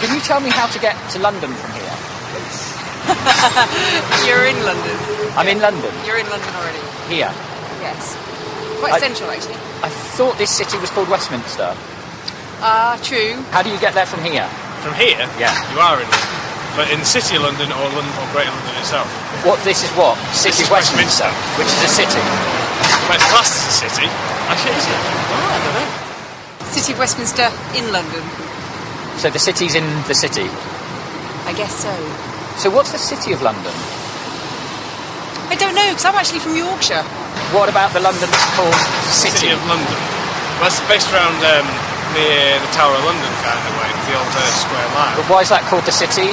Can you tell me how to get to London from here, please? You're in London. I'm in London. You're in London already. Here. Yes. Quite central, actually. I thought this city was called Westminster. True. How do you get there from here? From here? Yeah. You are in London. But in the City of London or Greater London itself? This is what? City of Westminster, which is a city. But it's classed as a city. Actually, is it? Oh, I don't know. City of Westminster in London. So the city's in the city? I guess so. So what's the City of London? I don't know, because I'm actually from Yorkshire. What about the London that's called City of London? Well, that's based around near the Tower of London kind of way, the old Square Mile. But why is that called the City?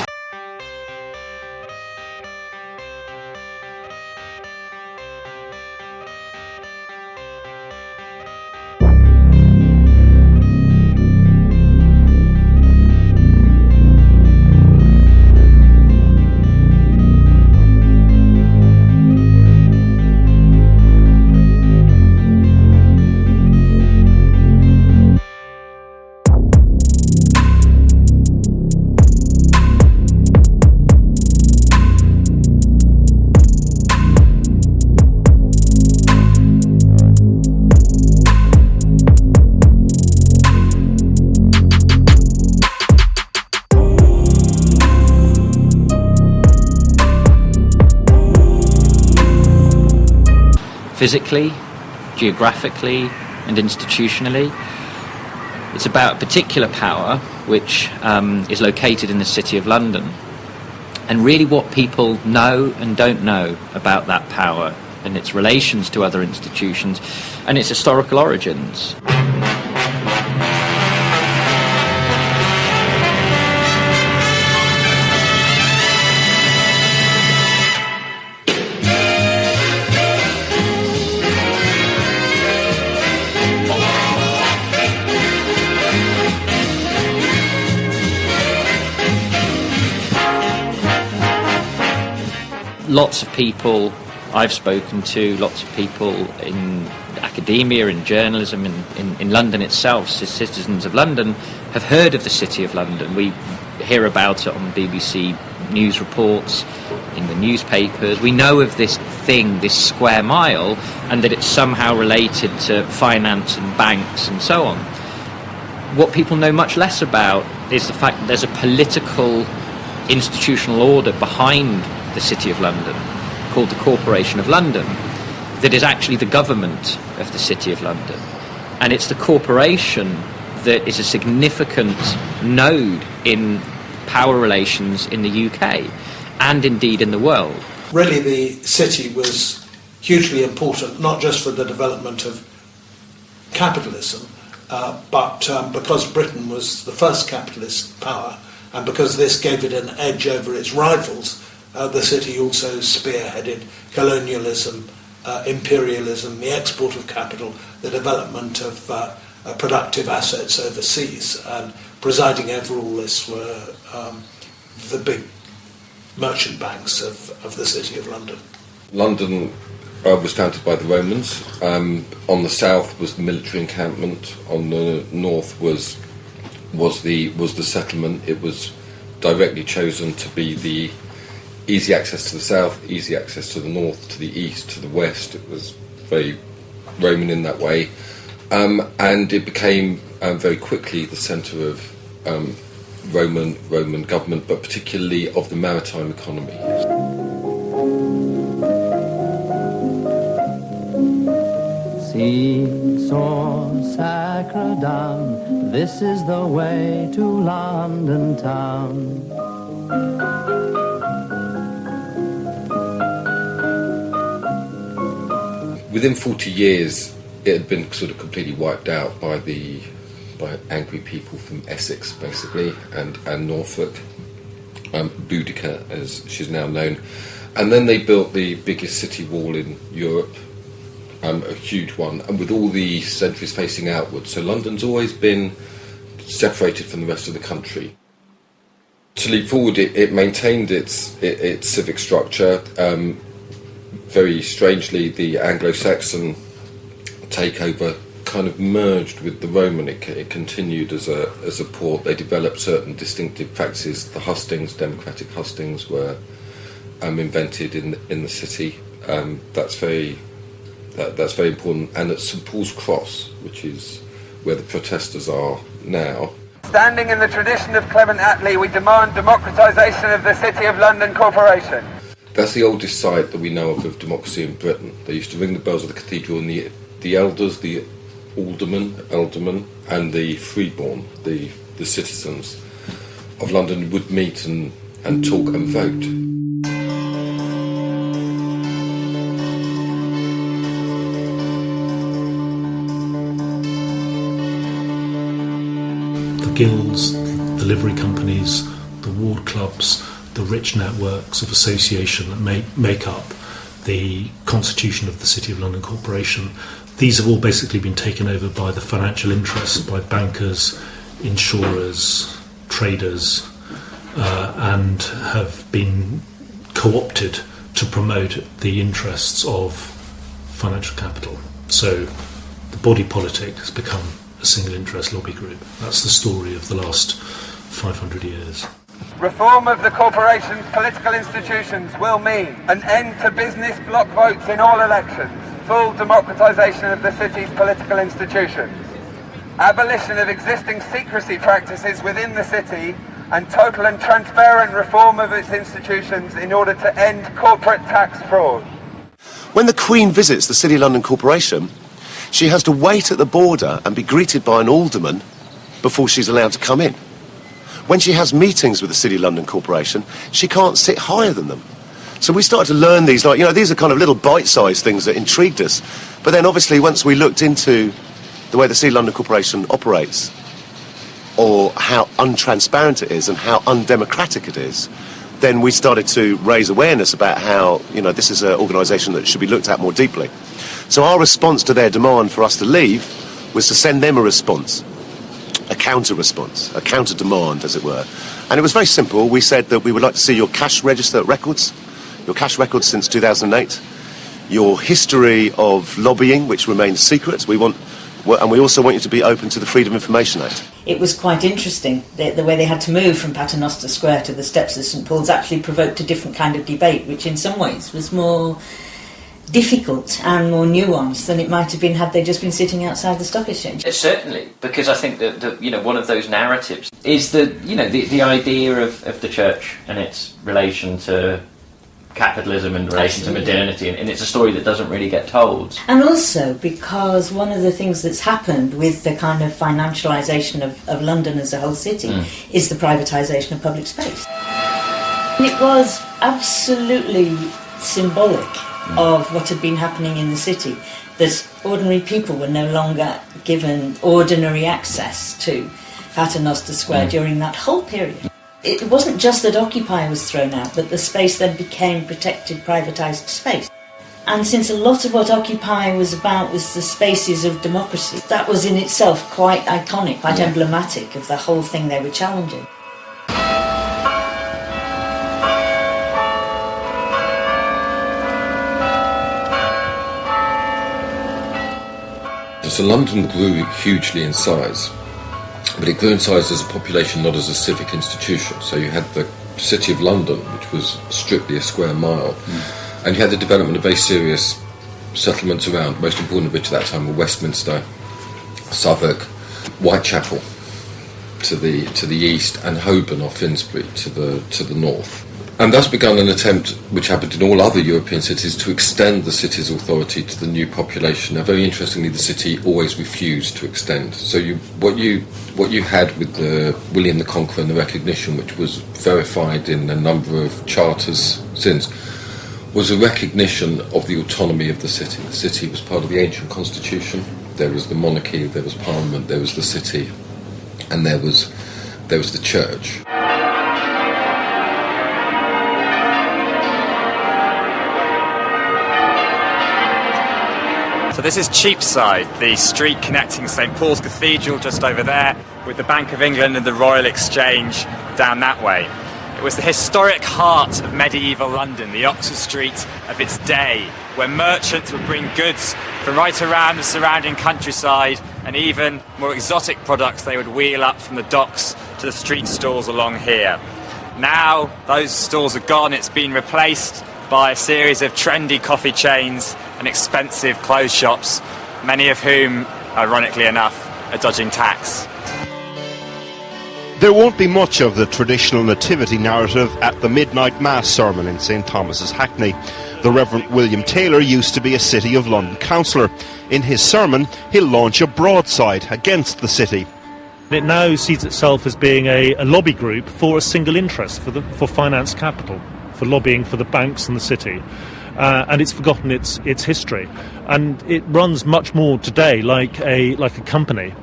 Physically, geographically, and institutionally. It's about a particular power which is located in the City of London. And really what people know and don't know about that power and its relations to other institutions and its historical origins. Lots of people I've spoken to, lots of people in academia, in journalism, in London itself, citizens of London, have heard of the City of London. We hear about it on BBC news reports, in the newspapers. We know of this thing, this square mile, and that it's somehow related to finance and banks and so on. What people know much less about is the fact that there's a political institutional order behind the City of London, called the Corporation of London, that is actually the government of the City of London. And it's the corporation that is a significant node in power relations in the UK and indeed in the world. Really, the city was hugely important, not just for the development of capitalism, but because Britain was the first capitalist power, and because this gave it an edge over its rivals, the city also spearheaded colonialism, imperialism, the export of capital, the development of productive assets overseas, and presiding over all this were the big merchant banks of the City of London. London was founded by the Romans. On the south was the military encampment. On the north was the settlement. It was directly chosen to be the easy access to the south, easy access to the north, to the east, to the west. It was very Roman in that way, and it became very quickly the centre of Roman government, but particularly of the maritime economy. Seesaw Sacre Dame, this is the way to London town. Within 40 years, it had been sort of completely wiped out by angry people from Essex, basically, and Norfolk, Boudica, as she's now known. And then they built the biggest city wall in Europe, a huge one, and with all the sentries facing outwards. So London's always been separated from the rest of the country. To leap forward, it maintained its civic structure. Very strangely, the Anglo-Saxon takeover kind of merged with the Roman. It continued as a port. They developed certain distinctive practices. The hustings, democratic hustings, were invented in the city. That's very important. And at St Paul's Cross, which is where the protesters are now. Standing in the tradition of Clement Attlee, we demand democratisation of the City of London Corporation. That's the oldest site that we know of democracy in Britain. They used to ring the bells of the cathedral, and the elders, the aldermen, and the freeborn, the citizens of London would meet and talk and vote. The guilds, the livery companies, the ward clubs, the rich networks of association that make up the constitution of the City of London Corporation, these have all basically been taken over by the financial interests, by bankers, insurers, traders, and have been co-opted to promote the interests of financial capital. So the body politic has become a single interest lobby group. That's the story of the last 500 years. Reform of the corporation's political institutions will mean an end to business block votes in all elections, full democratisation of the city's political institutions, abolition of existing secrecy practices within the city, and total and transparent reform of its institutions in order to end corporate tax fraud. When the Queen visits the City of London Corporation, she has to wait at the border and be greeted by an alderman before she's allowed to come in. When she has meetings with the City of London Corporation, she can't sit higher than them. So we started to learn these, these are kind of little bite-sized things that intrigued us. But then obviously once we looked into the way the City of London Corporation operates, or how untransparent it is and how undemocratic it is, then we started to raise awareness about how, this is an organisation that should be looked at more deeply. So our response to their demand for us to leave was to send them a response. A counter-response, a counter-demand, as it were. And it was very simple. We said that we would like to see your cash register records, your cash records since 2008, your history of lobbying, which remains secret. And we also want you to be open to the Freedom of Information Act. It was quite interesting. The way they had to move from Paternoster Square to the steps of St Paul's actually provoked a different kind of debate, which in some ways was more difficult and more nuanced than it might have been had they just been sitting outside the stock exchange. Certainly, because I think that one of those narratives is the idea of the church and its relation to capitalism and relation to modernity, and it's a story that doesn't really get told. And also because one of the things that's happened with the kind of financialisation of London as a whole city is the privatisation of public space. It was absolutely symbolic of what had been happening in the city, that ordinary people were no longer given ordinary access to Paternoster Square during that whole period. It wasn't just that Occupy was thrown out, but the space then became protected, privatised space. And since a lot of what Occupy was about was the spaces of democracy, that was in itself quite iconic, quite emblematic of the whole thing they were challenging. So London grew hugely in size, but it grew in size as a population, not as a civic institution. So you had the City of London, which was strictly a square mile, and you had the development of very serious settlements around, most important of which at that time were Westminster, Southwark, Whitechapel to the east, and Holborn off Finsbury to the north. And thus begun an attempt, which happened in all other European cities, to extend the city's authority to the new population. Now, very interestingly, the city always refused to extend. So what you had with the William the Conqueror and the recognition, which was verified in a number of charters since, was a recognition of the autonomy of the city. The city was part of the ancient constitution. There was the monarchy, there was Parliament, there was the city, and there was the church. So this is Cheapside, the street connecting St Paul's Cathedral just over there with the Bank of England and the Royal Exchange down that way. It was the historic heart of medieval London, the Oxford Street of its day, where merchants would bring goods from right around the surrounding countryside, and even more exotic products they would wheel up from the docks to the street stalls along here. Now those stalls are gone. It's been replaced by a series of trendy coffee chains and expensive clothes shops, many of whom, ironically enough, are dodging tax. There won't be much of the traditional nativity narrative at the midnight mass sermon in St Thomas's, Hackney. The Reverend William Taylor used to be a City of London councillor. In his sermon, he'll launch a broadside against the city. It now sees itself as being a lobby group for a single interest, for finance capital, for lobbying for the banks and the city. And it's forgotten its history. And it runs much more today like a company.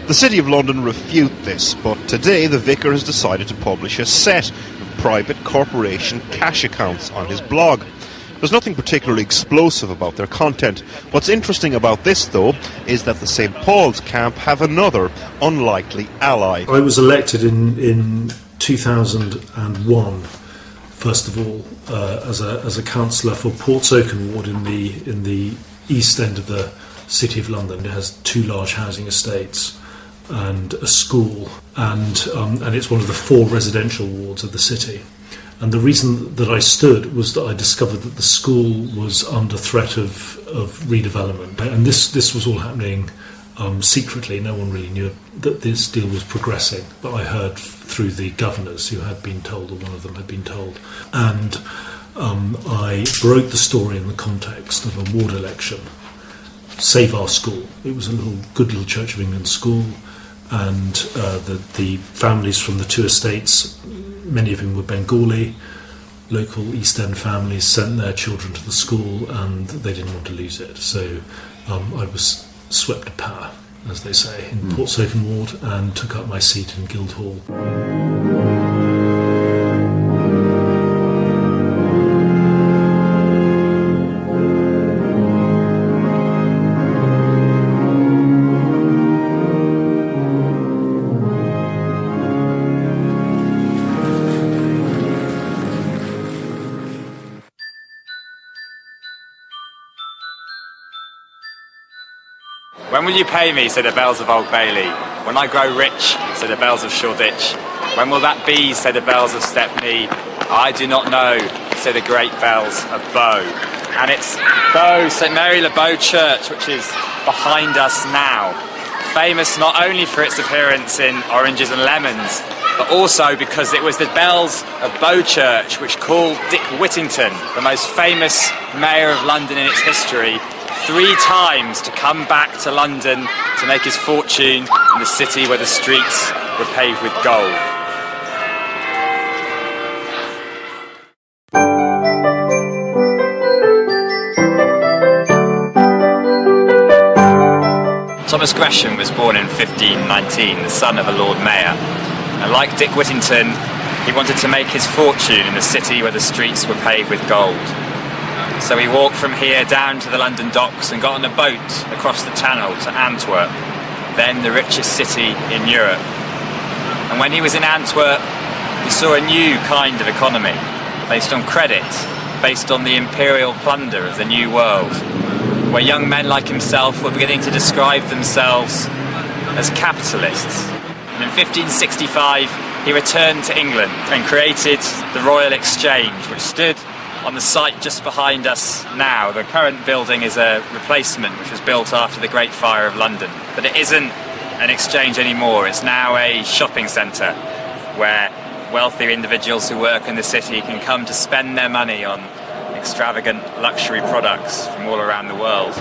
The City of London refute this, but today the vicar has decided to publish a set of private corporation cash accounts on his blog. There's nothing particularly explosive about their content. What's interesting about this, though, is that the St Paul's camp have another unlikely ally. I was elected in 2001, first of all, as a councillor for Portsoken Ward in the east end of the City of London. It has 2 large housing estates and a school, and it's one of the 4 residential wards of the city. And the reason that I stood was that I discovered that the school was under threat of redevelopment, and this was all happening secretly. No one really knew that this deal was progressing, but I heard through the governors who had been told, or one of them had been told, and I broke the story in the context of a ward election. Save our school. It was a good little Church of England school, and the families from the 2 estates, many of whom were Bengali, local East End families, sent their children to the school, and they didn't want to lose it. So I was swept to power, as they say, in Portsoken Ward, and took up my seat in Guildhall. When will you pay me, say the bells of Old Bailey? When I grow rich, say the bells of Shoreditch. When will that be, say the bells of Stepney? I do not know, say the great bells of Bow. And it's Bow, St Mary le Bow Church, which is behind us now. Famous not only for its appearance in Oranges and Lemons, but also because it was the bells of Bow Church which called Dick Whittington, the most famous mayor of London in its history, 3 times to come back to London to make his fortune in the city where the streets were paved with gold. Thomas Gresham was born in 1519, the son of a Lord Mayor, and like Dick Whittington, he wanted to make his fortune in the city where the streets were paved with gold. So he walked from here down to the London docks and got on a boat across the Channel to Antwerp, then the richest city in Europe. And when he was in Antwerp, he saw a new kind of economy, based on credit, based on the imperial plunder of the New World, where young men like himself were beginning to describe themselves as capitalists. And in 1565, he returned to England and created the Royal Exchange, which stood on the site just behind us now. The current building is a replacement which was built after the Great Fire of London. But it isn't an exchange anymore. It's now a shopping centre where wealthy individuals who work in the city can come to spend their money on extravagant luxury products from all around the world.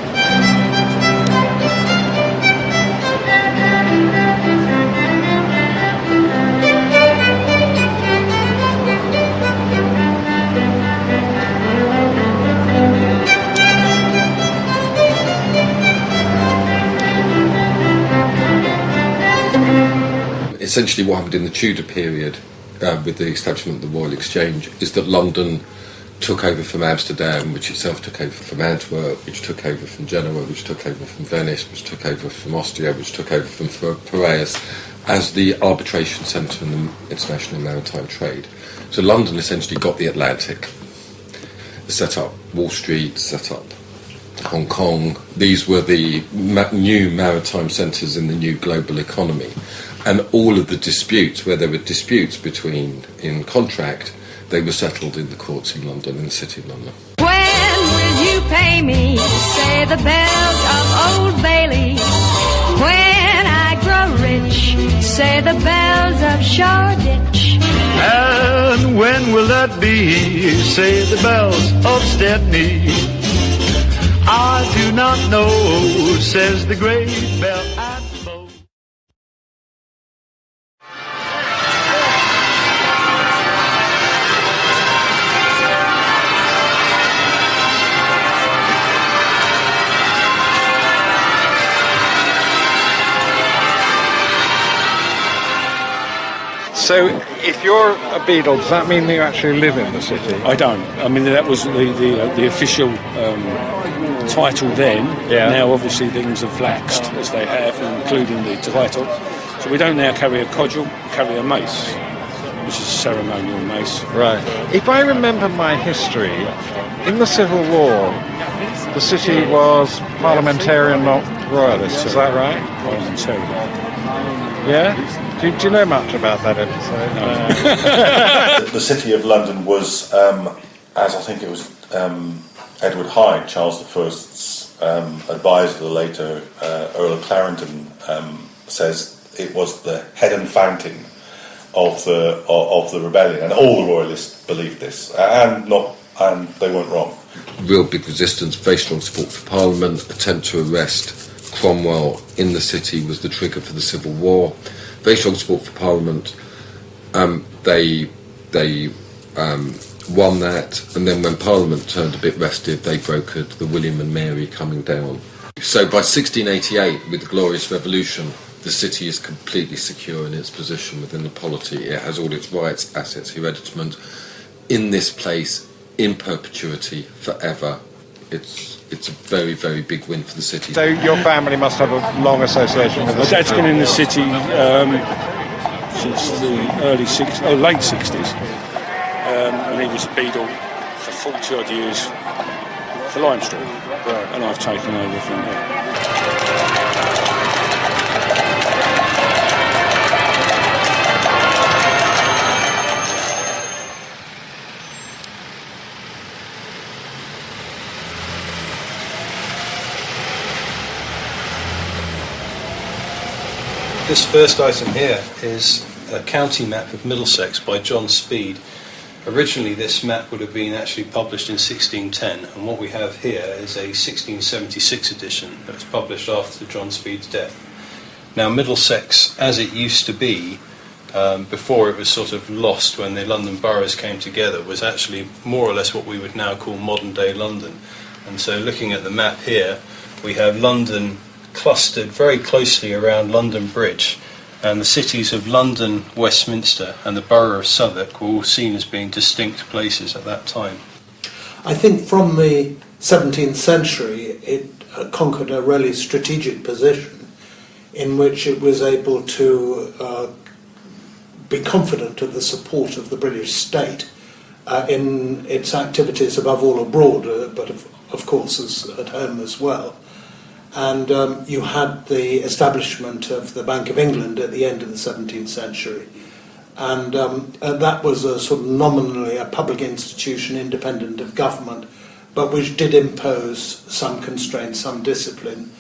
Essentially what happened in the Tudor period with the establishment of the Royal Exchange is that London took over from Amsterdam, which itself took over from Antwerp, which took over from Genoa, which took over from Venice, which took over from Ostia, which took over from Piraeus, as the arbitration centre in the international maritime trade. So London essentially got the Atlantic, set up Wall Street, set up Hong Kong. These were the new maritime centres in the new global economy. And all of the disputes, where there were disputes in contract, they were settled in the courts in London, in the City of London. When will you pay me? Say the bells of Old Bailey. When I grow rich, say the bells of Shoreditch. And when will that be? Say the bells of Stepney. I do not know, says the great bell at Bow. So, if you're a beadle, does that mean that you actually live in the city? I don't. I mean, that was the official title then. Yeah. Now, obviously, things have laxed, as they have, including the title. So we don't now carry a codgel, we carry a mace, which is a ceremonial mace. Right. If I remember my history, in the Civil War, the city was parliamentarian, not royalist. Is that right? Parliamentarian. Yeah? Do you know much about that episode? No. The City of London was, as I think it was Edward Hyde, Charles I's advisor, the later Earl of Clarendon, says it was the head and fountain of the rebellion, and all the royalists believed this, and they weren't wrong. Real big resistance, very strong support for Parliament. Attempt to arrest Cromwell in the city was the trigger for the Civil War. Very strong support for Parliament. They won that, and then when Parliament turned a bit restive, they brokered the William and Mary coming down. So by 1688, with the Glorious Revolution, the city is completely secure in its position within the polity. It has all its rights, assets, hereditament in this place in perpetuity forever. It's a very, very big win for the city. So your family must have a long association with the My city? dad's been in the city since the late 60s. And he was a beadle for 40 odd years for Lime Street. Right. And I've taken over from there. This first item here is a county map of Middlesex by John Speed. Originally this map would have been actually published in 1610, and what we have here is a 1676 edition that was published after John Speed's death. Now Middlesex, as it used to be, before it was sort of lost when the London boroughs came together, was actually more or less what we would now call modern day London. And so looking at the map here, we have London clustered very closely around London Bridge, and the cities of London, Westminster and the borough of Southwark were all seen as being distinct places at that time. I think from the 17th century it conquered a really strategic position in which it was able to be confident of the support of the British state in its activities above all abroad, but of course as at home as well. And you had the establishment of the Bank of England at the end of the 17th century. And that was a sort of nominally a public institution independent of government, but which did impose some constraints, some discipline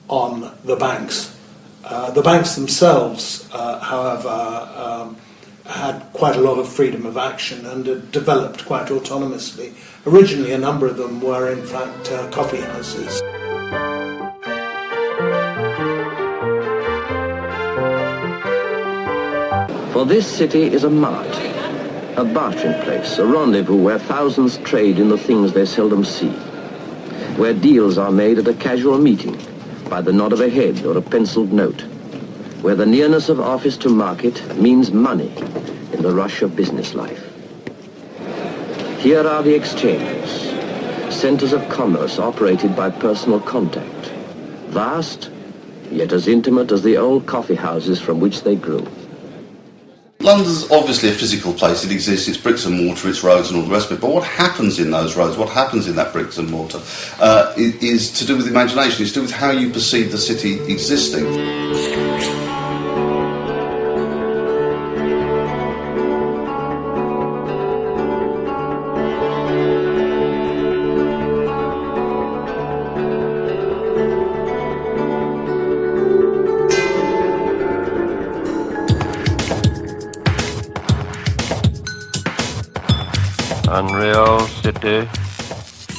on the banks. The banks themselves, however, had quite a lot of freedom of action and developed quite autonomously. Originally, a number of them were, in fact, coffee houses. For this city is a mart, a bartering place, a rendezvous where thousands trade in the things they seldom see, where deals are made at a casual meeting, by the nod of a head or a penciled note, where the nearness of office to market means money in the rush of business life. Here are the exchanges, centres of commerce operated by personal contact, vast, yet as intimate as the old coffee houses from which they grew. London's obviously a physical place. It exists, it's bricks and mortar, it's roads and all the rest of it. But what happens in those roads, what happens in that bricks and mortar, is to do with imagination, it's to do with how you perceive the city existing. Unreal city,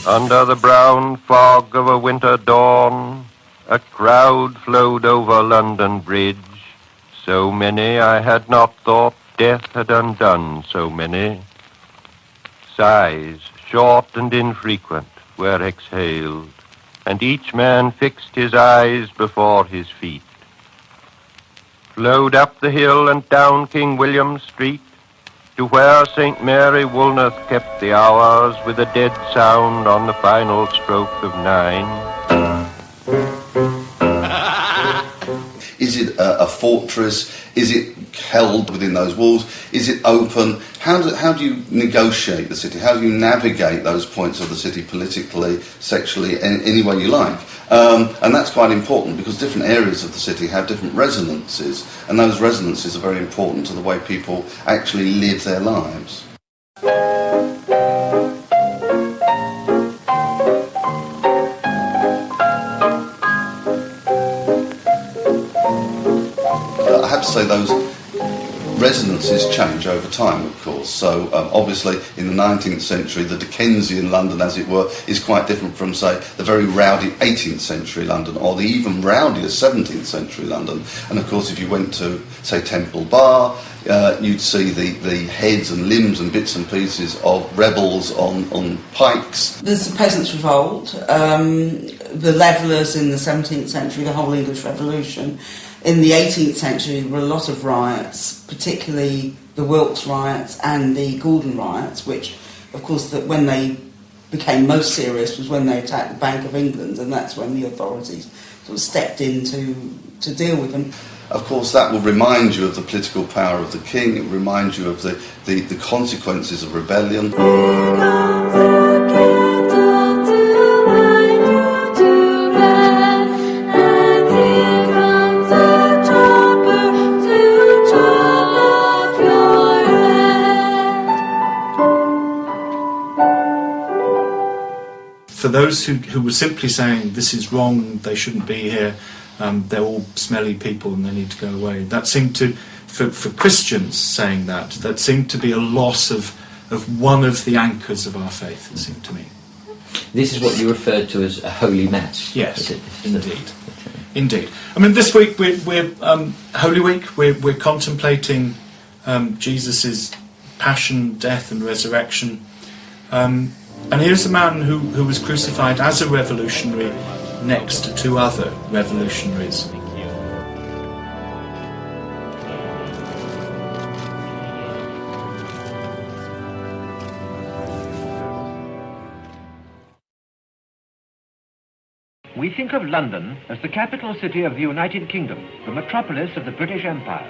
under the brown fog of a winter dawn, a crowd flowed over London Bridge. So many I had not thought death had undone so many. Sighs, short and infrequent, were exhaled, and each man fixed his eyes before his feet. Flowed up the hill and down King William Street, to where St. Mary Woolnoth kept the hours with a dead sound on the final stroke of 9. Is it a fortress? Is it held within those walls? Is it open? How do you negotiate the city? How do you navigate those points of the city politically, sexually, any way you like? And that's quite important because different areas of the city have different resonances, and those resonances are very important to the way people actually live their lives. I have to say those resonances change over time, of course. So obviously in the 19th century, the Dickensian London, as it were, is quite different from, say, the very rowdy 18th century London or the even rowdier 17th century London. And of course, if you went to, say, Temple Bar, you'd see the heads and limbs and bits and pieces of rebels on pikes. There's the Peasants' Revolt, the Levellers in the 17th century, the whole English Revolution. In the 18th century, there were a lot of riots, particularly the Wilkes riots and the Gordon riots, which, of course, that when they became most serious was when they attacked the Bank of England, and that's when the authorities sort of stepped in to deal with them. Of course, that will remind you of the political power of the king. It will remind you of the consequences of rebellion. For those who were simply saying this is wrong, they shouldn't be here, they're all smelly people and they need to go away. That seemed to, for Christians saying that seemed to be a loss of one of the anchors of our faith, it seemed to me. This is what you referred to as a holy mass. Yes, indeed. I mean, this week we're Holy Week. We're contemplating Jesus' passion, death, and resurrection. And here's a man who was crucified as a revolutionary next to two other revolutionaries. We think of London as the capital city of the United Kingdom, the metropolis of the British Empire,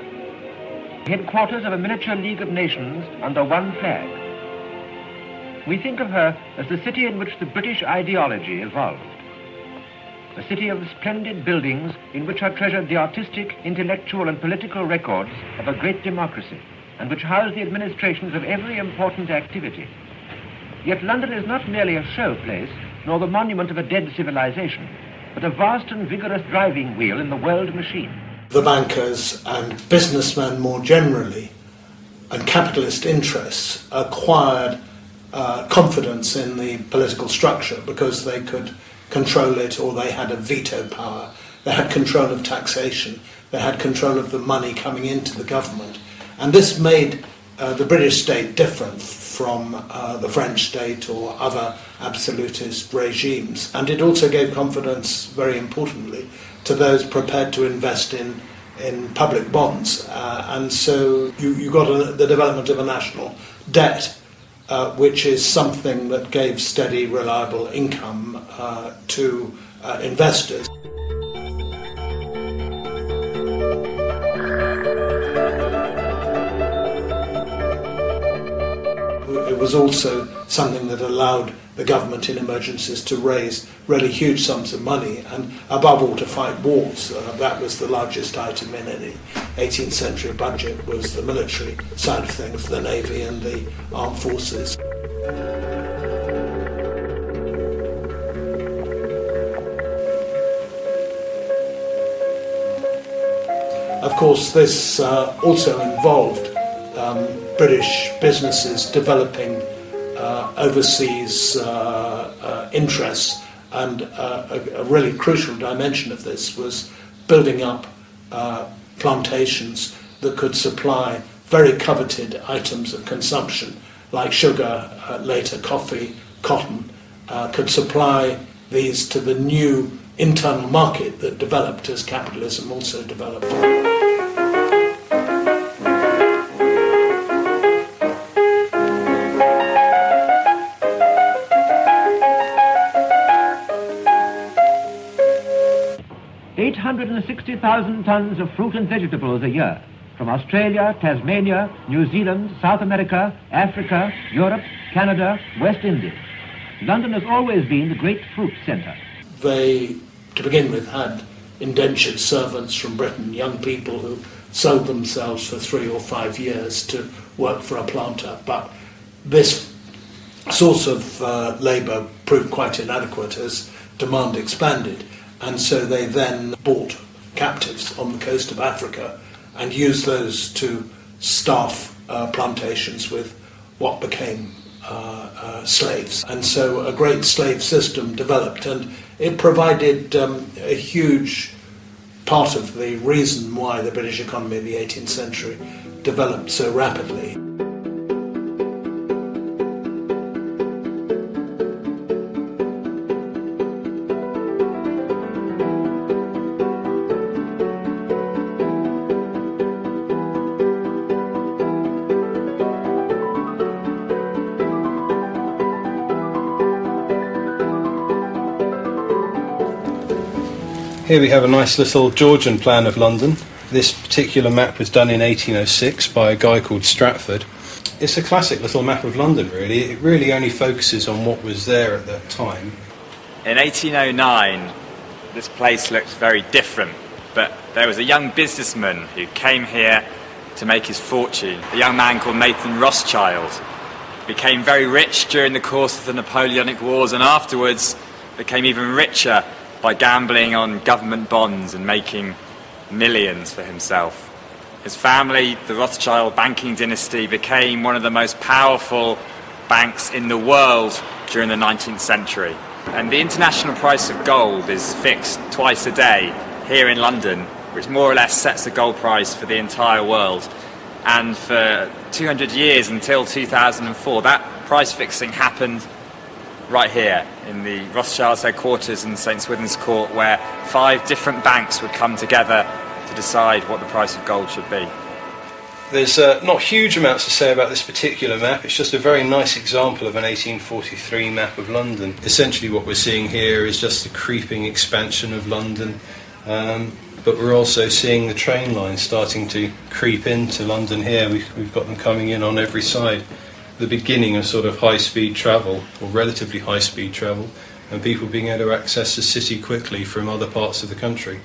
headquarters of a miniature League of Nations under one flag. We think of her as the city in which the British ideology evolved. A city of splendid buildings in which are treasured the artistic, intellectual and political records of a great democracy, and which house the administrations of every important activity. Yet London is not merely a show place, nor the monument of a dead civilization, but a vast and vigorous driving wheel in the world machine. The bankers and businessmen more generally, and capitalist interests, acquired confidence in the political structure because they could control it, or they had a veto power. They had control of taxation. They had control of the money coming into the government. And this made the British state different from the French state or other absolutist regimes. And it also gave confidence, very importantly, to those prepared to invest in public bonds. And so you got the development of a national debt which is something that gave steady, reliable income to investors. It was also something that allowed the government in emergencies to raise really huge sums of money and, above all, to fight wars. That was the largest item in any 18th century budget, was the military side of things, the navy and the armed forces. Of course, this also involved British businesses developing overseas interests, and a really crucial dimension of this was building up plantations that could supply very coveted items of consumption, like sugar, later coffee, cotton, could supply these to the new internal market that developed as capitalism also developed. 860,000 tons of fruit and vegetables a year from Australia, Tasmania, New Zealand, South America, Africa, Europe, Canada, West Indies. London has always been the great fruit centre. They, to begin with, had indentured servants from Britain, young people who sold themselves for 3 or 5 years to work for a planter. But this source of labour proved quite inadequate as demand expanded. And so they then bought captives on the coast of Africa and used those to staff plantations with what became slaves. And so a great slave system developed, and it provided a huge part of the reason why the British economy of the 18th century developed so rapidly. Here we have a nice little Georgian plan of London. This particular map was done in 1806 by a guy called Stratford. It's a classic little map of London, really. It really only focuses on what was there at that time. In 1809, this place looked very different, but there was a young businessman who came here to make his fortune, a young man called Nathan Rothschild. He became very rich during the course of the Napoleonic Wars, and afterwards became even richer by gambling on government bonds and making millions for himself. His family, the Rothschild banking dynasty, became one of the most powerful banks in the world during the 19th century. And the international price of gold is fixed twice a day here in London, which more or less sets the gold price for the entire world. And for 200 years until 2004, that price fixing happened right here in the Rothschild's headquarters in St Swithin's Court, where 5 different banks would come together to decide what the price of gold should be. There's not huge amounts to say about this particular map. It's just a very nice example of an 1843 map of London. Essentially what we're seeing here is just the creeping expansion of London, but we're also seeing the train lines starting to creep into London here. We've got them coming in on every side. The beginning of sort of high-speed travel, or relatively high-speed travel, and people being able to access the city quickly from other parts of the country.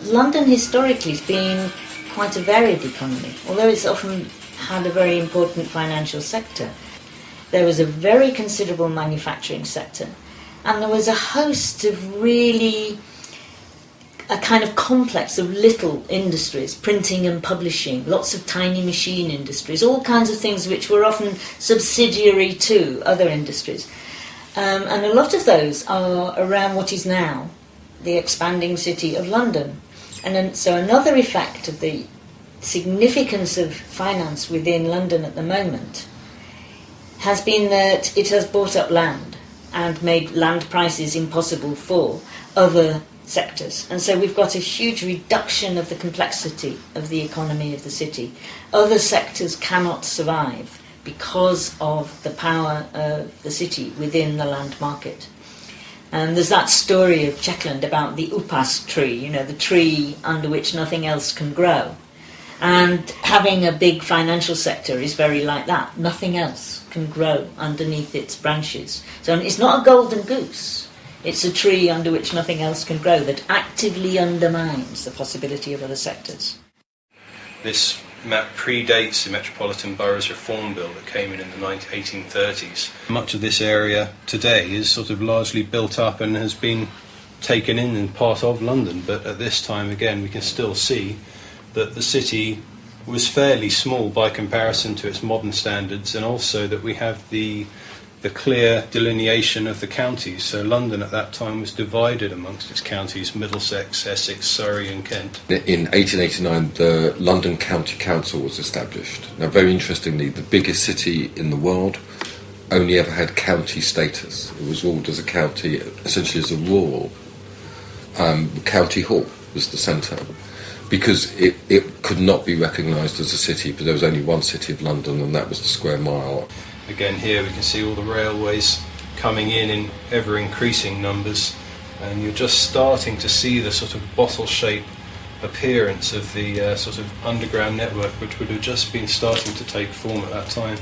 London historically has been quite a varied economy, although it's often had a very important financial sector. There was a very considerable manufacturing sector, and there was a host of really a kind of complex of little industries, printing and publishing, lots of tiny machine industries, all kinds of things which were often subsidiary to other industries. And a lot of those are around what is now the expanding city of London. And then, so another effect of the significance of finance within London at the moment has been that it has bought up land and made land prices impossible for other sectors. And so we've got a huge reduction of the complexity of the economy of the city. Other sectors cannot survive because of the power of the city within the land market. And there's that story of Shetland about the upas tree, you know, the tree under which nothing else can grow. And having a big financial sector is very like that. Nothing else can grow underneath its branches. So it's not a golden goose. It's a tree under which nothing else can grow that actively undermines the possibility of other sectors. This map predates the Metropolitan Boroughs Reform Bill that came in the 1830s. Much of this area today is sort of largely built up and has been taken in and part of London, but at this time, again, we can still see that the city was fairly small by comparison to its modern standards, and also that we have the clear delineation of the counties. So London at that time was divided amongst its counties: Middlesex, Essex, Surrey and Kent. In 1889, the London County Council was established. Now, very interestingly, the biggest city in the world only ever had county status. It was ruled as a county, essentially as a rural. County Hall was the centre, because it could not be recognised as a city, but there was only one city of London, and that was the square mile. Again, here we can see all the railways coming in ever-increasing numbers, and you're just starting to see the sort of bottle-shaped appearance of the sort of underground network, which would have just been starting to take form at that time.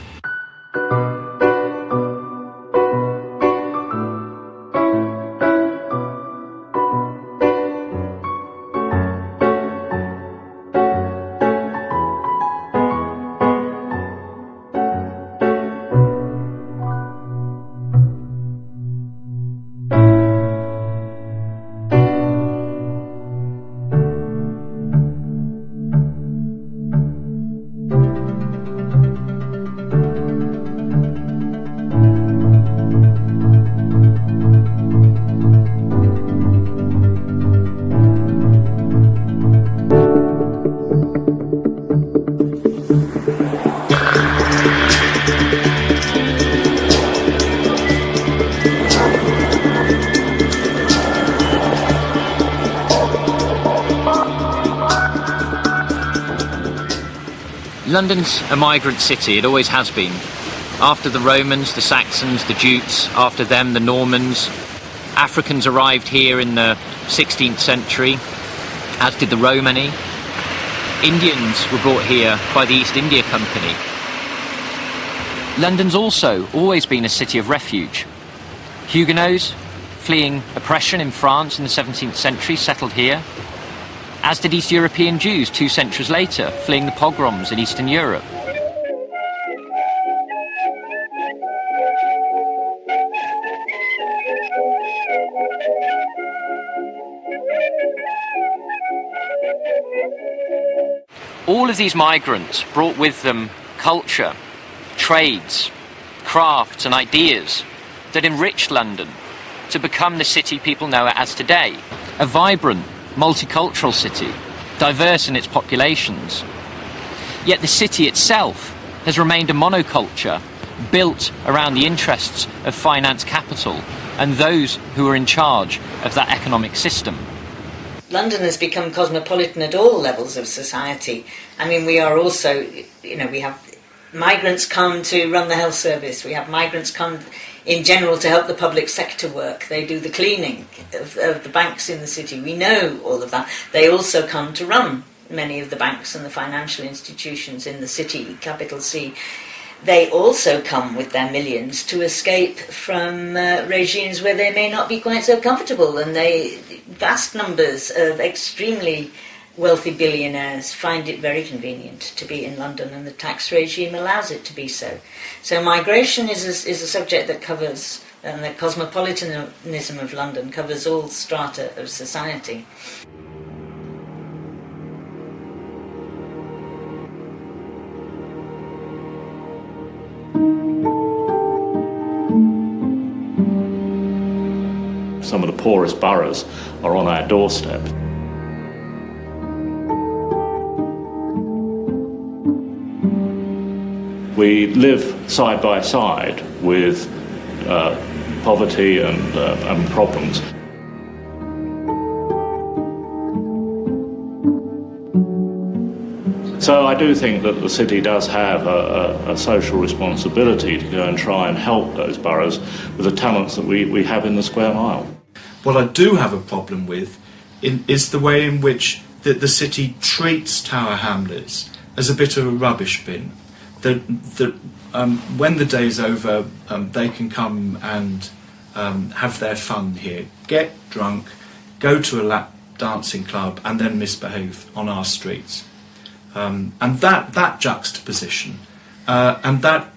London's a migrant city, it always has been. After the Romans, the Saxons, the Jutes, after them the Normans. Africans arrived here in the 16th century, as did the Romani. Indians were brought here by the East India Company. London's also always been a city of refuge. Huguenots, fleeing oppression in France in the 17th century, settled here, as did East European Jews 2 centuries later, fleeing the pogroms in Eastern Europe. All of these migrants brought with them culture, trades, crafts and ideas that enriched London to become the city people know it as today. A vibrant, multicultural city, diverse in its populations. Yet the city itself has remained a monoculture built around the interests of finance capital and those who are in charge of that economic system. London has become cosmopolitan at all levels of society. I mean, we are also, we have migrants come to run the health service, we have migrants come in general to help the public sector work. They do the cleaning of the banks in the city. We know all of that. They also come to run many of the banks and the financial institutions in the city, capital C. They also come with their millions to escape from regimes where they may not be quite so comfortable, and vast numbers of extremely wealthy billionaires find it very convenient to be in London, and the tax regime allows it to be so. So migration is a subject that covers, and the cosmopolitanism of London covers all strata of society. Some of the poorest boroughs are on our doorstep. We live side by side with poverty and problems. So I do think that the city does have a social responsibility to go and try and help those boroughs with the talents that we have in the square mile. What I do have a problem with is the way in which the city treats Tower Hamlets as a bit of a rubbish bin. When the day's over, they can come and have their fun here, get drunk, go to a lap dancing club and then misbehave on our streets. And that juxtaposition and that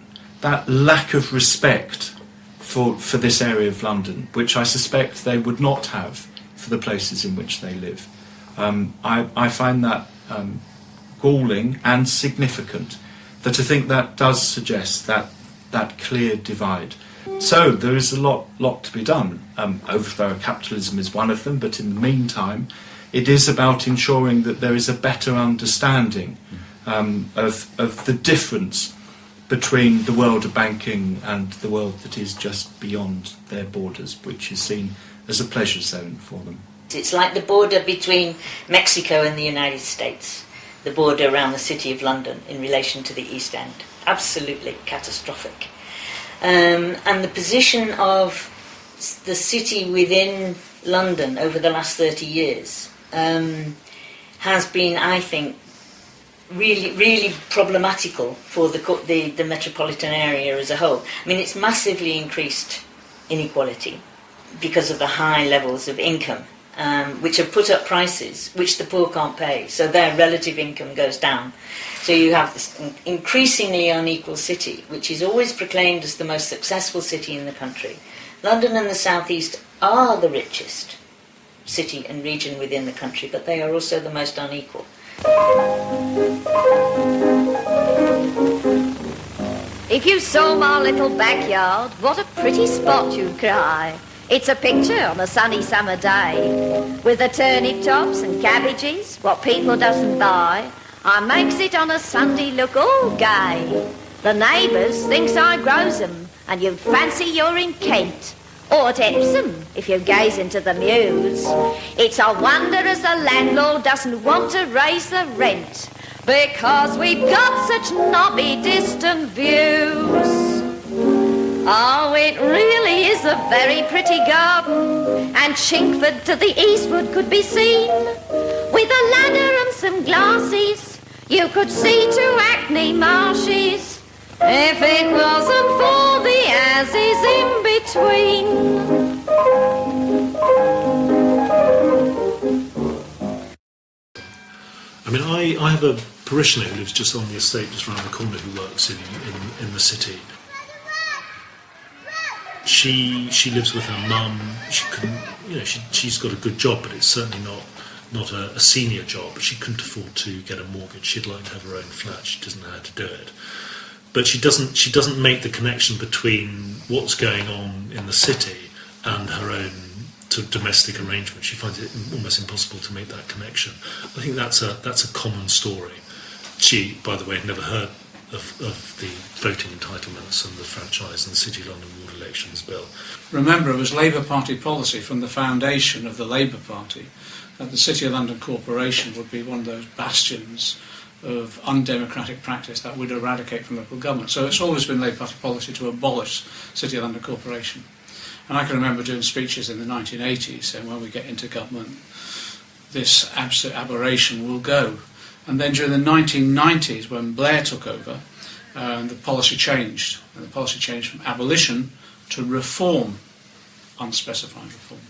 lack of respect for this area of London, which I suspect they would not have for the places in which they live, I find that galling and significant, that I think that does suggest that clear divide. So there is a lot to be done. Overthrow of capitalism is one of them, but in the meantime, it is about ensuring that there is a better understanding of the difference between the world of banking and the world that is just beyond their borders, which is seen as a pleasure zone for them. It's like the border between Mexico and the United States, the border around the City of London in relation to the East End. Absolutely catastrophic. And the position of the city within London over the last 30 years has been, I think, really problematical for the metropolitan area as a whole. I mean, it's massively increased inequality because of the high levels of income, which have put up prices which the poor can't pay, so their relative income goes down. So you have this increasingly unequal city, which is always proclaimed as the most successful city in the country. London and the South East are the richest city and region within the country, but they are also the most unequal. If you saw my little backyard, what a pretty spot you'd cry. It's a picture on a sunny summer day, with the turnip tops and cabbages, what people doesn't buy. I makes it on a Sunday look all gay. The neighbours thinks I grows 'em, and you'd fancy you're in Kent, or at Epsom, if you gaze into the mews. It's a wonder as the landlord doesn't want to raise the rent, because we've got such knobby distant views. Oh, it really is a very pretty garden, and Chinkford to the eastward could be seen. With a ladder and some glasses, you could see to Hackney Marshes, if it wasn't for the asses in between. I mean, I have a parishioner who lives just on the estate just around the corner who works in the city. She lives with her mum. She couldn't, she's got a good job, but it's certainly not a senior job. She couldn't afford to get a mortgage. She'd like to have her own flat. She doesn't know how to do it. But she doesn't make the connection between what's going on in the city and her own sort of domestic arrangement. She finds it almost impossible to make that connection. I think that's a common story. She, by the way, had never heard of the voting entitlements and the franchise and the City of London ward elections bill. Remember, it was Labour Party policy from the foundation of the Labour Party that the City of London Corporation would be one of those bastions of undemocratic practice that would eradicate from local government. So it's always been Labour Party policy to abolish City of London Corporation. And I can remember doing speeches in the 1980s saying, when we get into government, this absolute aberration will go. And then during the 1990s, when Blair took over, the policy changed. And the policy changed from abolition to reform, unspecified reform.